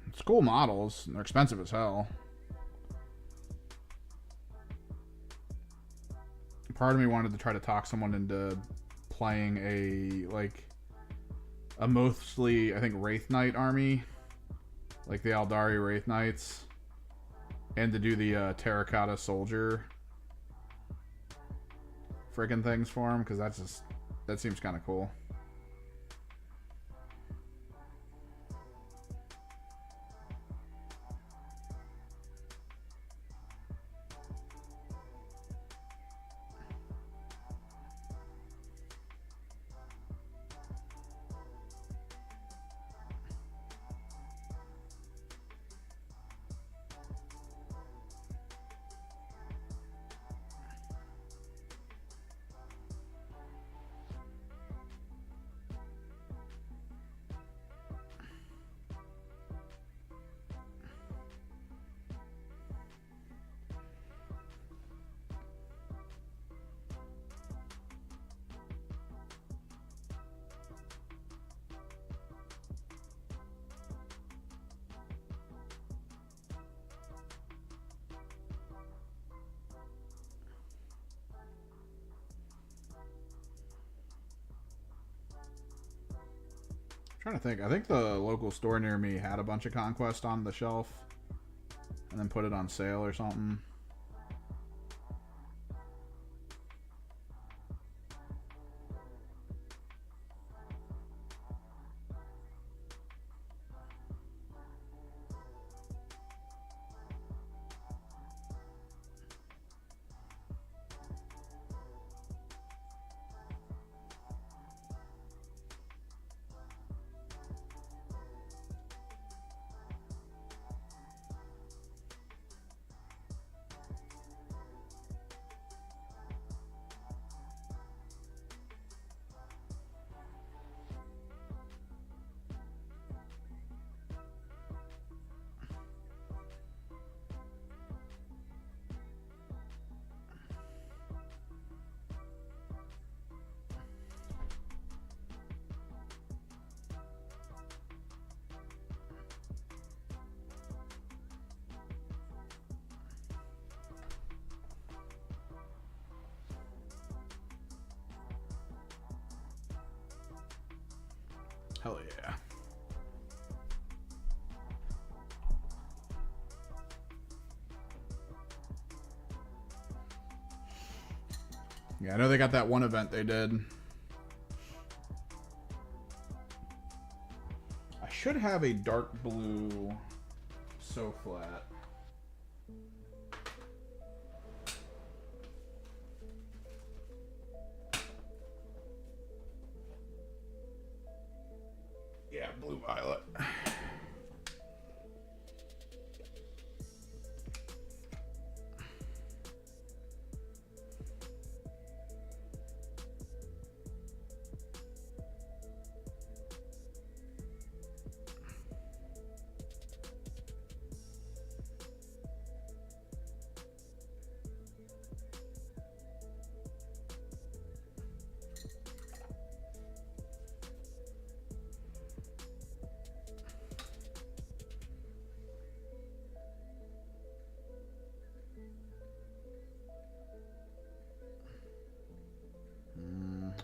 It's cool models. They're expensive as hell. Part of me wanted to try to talk someone into playing a mostly, I think, Wraith Knight army. Like the Aldari Wraith Knights. And to do the Terracotta Soldier friggin' things for him, because that seems kind of cool. Trying to think. I think the local store near me had a bunch of Conquest on the shelf and then put it on sale or something. Hell yeah. Yeah, I know they got that one event they did. I should have a dark blue So Flat. Yeah, blue violet.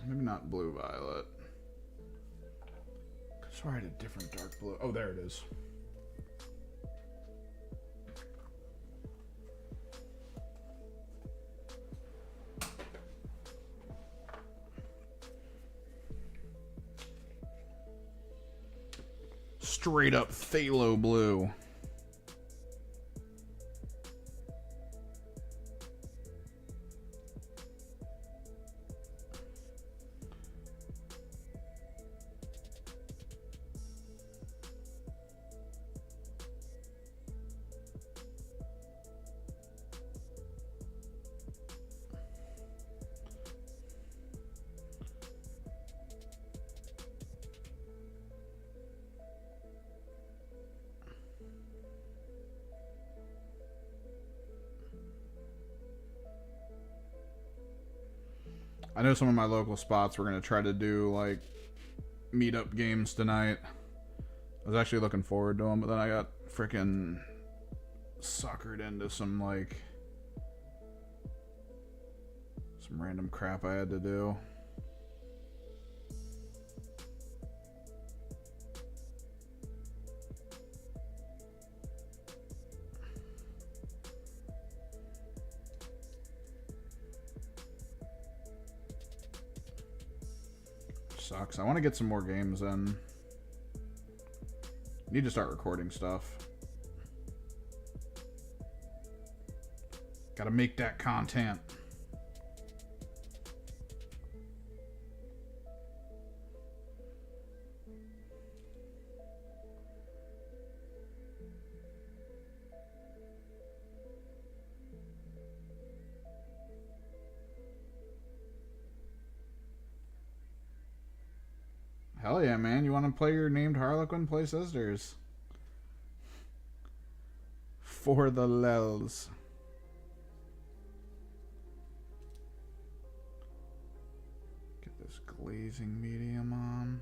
Maybe not blue violet. Sorry, I had a different dark blue. Oh, there it is. Straight up phthalo blue. I know some of my local spots were going to try to do like meetup games tonight. I was actually looking forward to them, but then I got freaking suckered into some random crap I had to do. Sucks. I want to get some more games in. Need to start recording stuff. Gotta make that content. Hell yeah, man. You want to play your named Harlequin? Play Sisters. For the lels. Get this glazing medium on.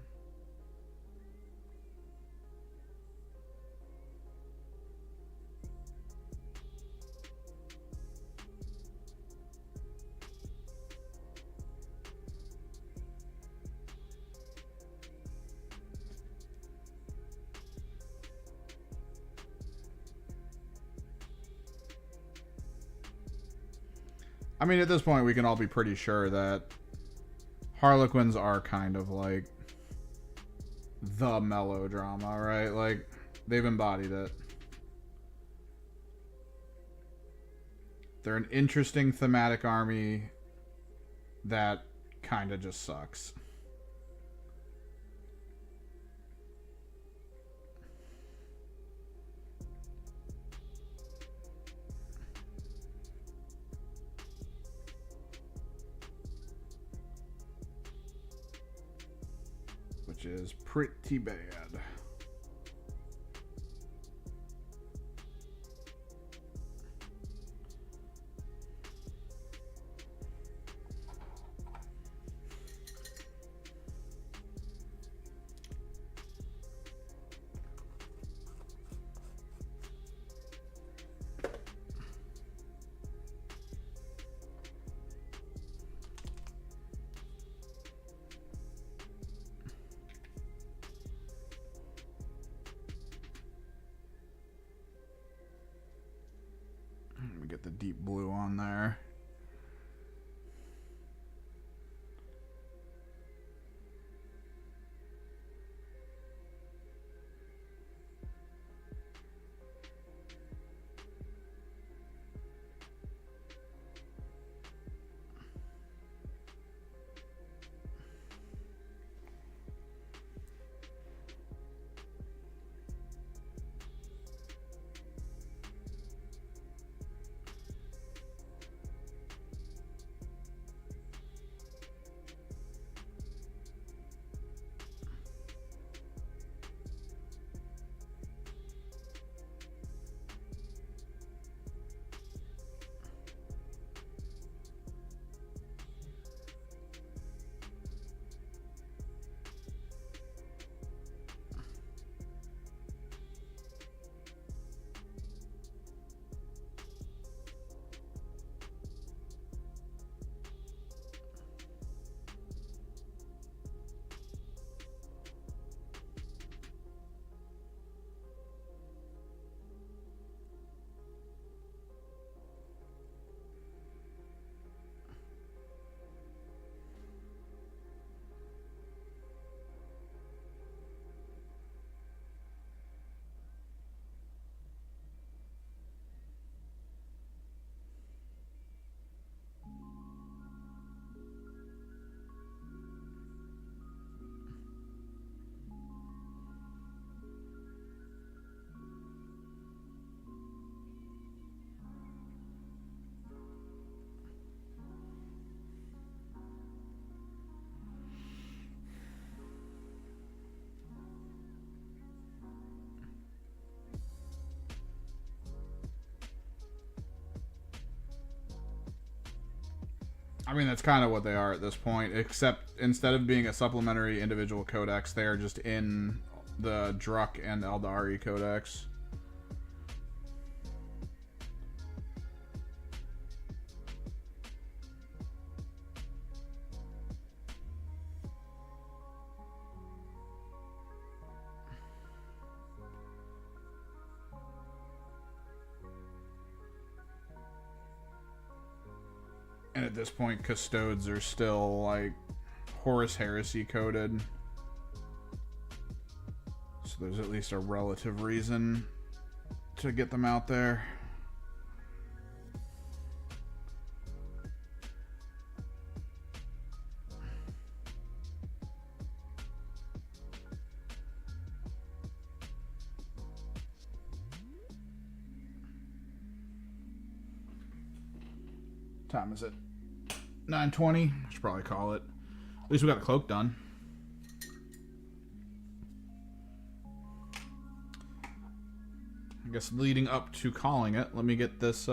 I mean, at this point, we can all be pretty sure that Harlequins are kind of like the melodrama, right? Like, they've embodied it. They're an interesting thematic army that kind of just sucks. Which is pretty bad. Let me get the deep blue on there. I mean, that's kind of what they are at this point, except instead of being a supplementary individual codex, they are just in the Druk and Eldari codex. And at this point, Custodes are still, like, Horus Heresy coded. So there's at least a relative reason to get them out there. Time is it? 9:20. Should probably call it. At least we got the cloak done. I guess leading up to calling it, let me get this.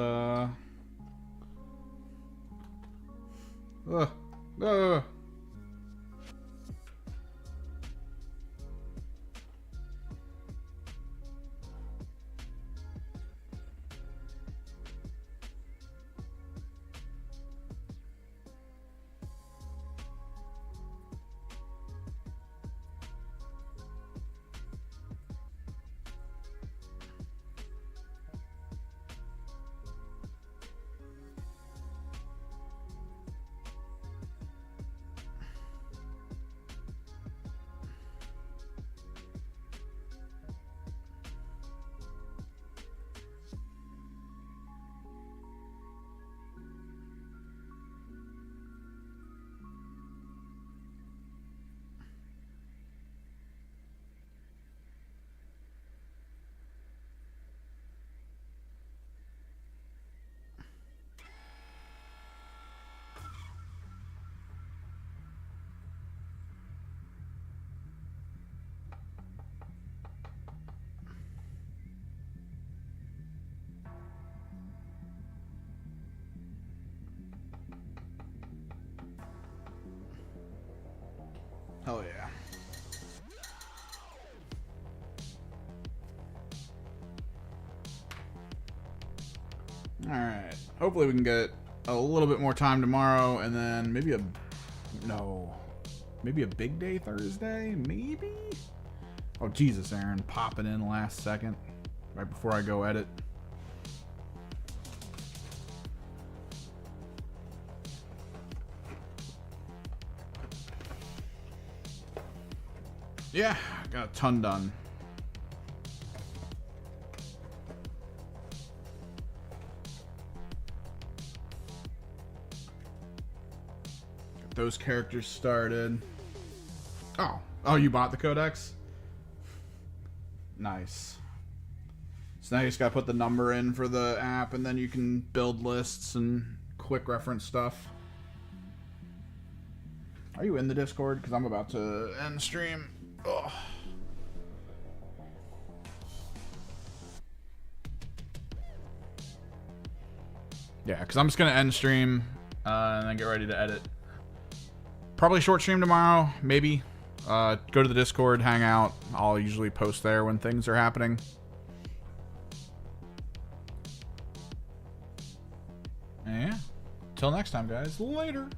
Hell yeah. Alright. Hopefully we can get a little bit more time tomorrow, and then maybe a... No. Maybe a big day Thursday? Maybe? Oh, Jesus, Aaron. Popping in last second. Right before I go edit. Yeah, got a ton done. Got those characters started. Oh, you bought the codex? Nice. So now you just gotta put the number in for the app, and then you can build lists and quick reference stuff. Are you in the Discord? Because I'm about to end stream. Ugh. Yeah, because I'm just going to end stream and then get ready to edit. Probably short stream tomorrow, maybe. Go to the Discord, hang out. I'll usually post there when things are happening. And yeah, till next time, guys. Later.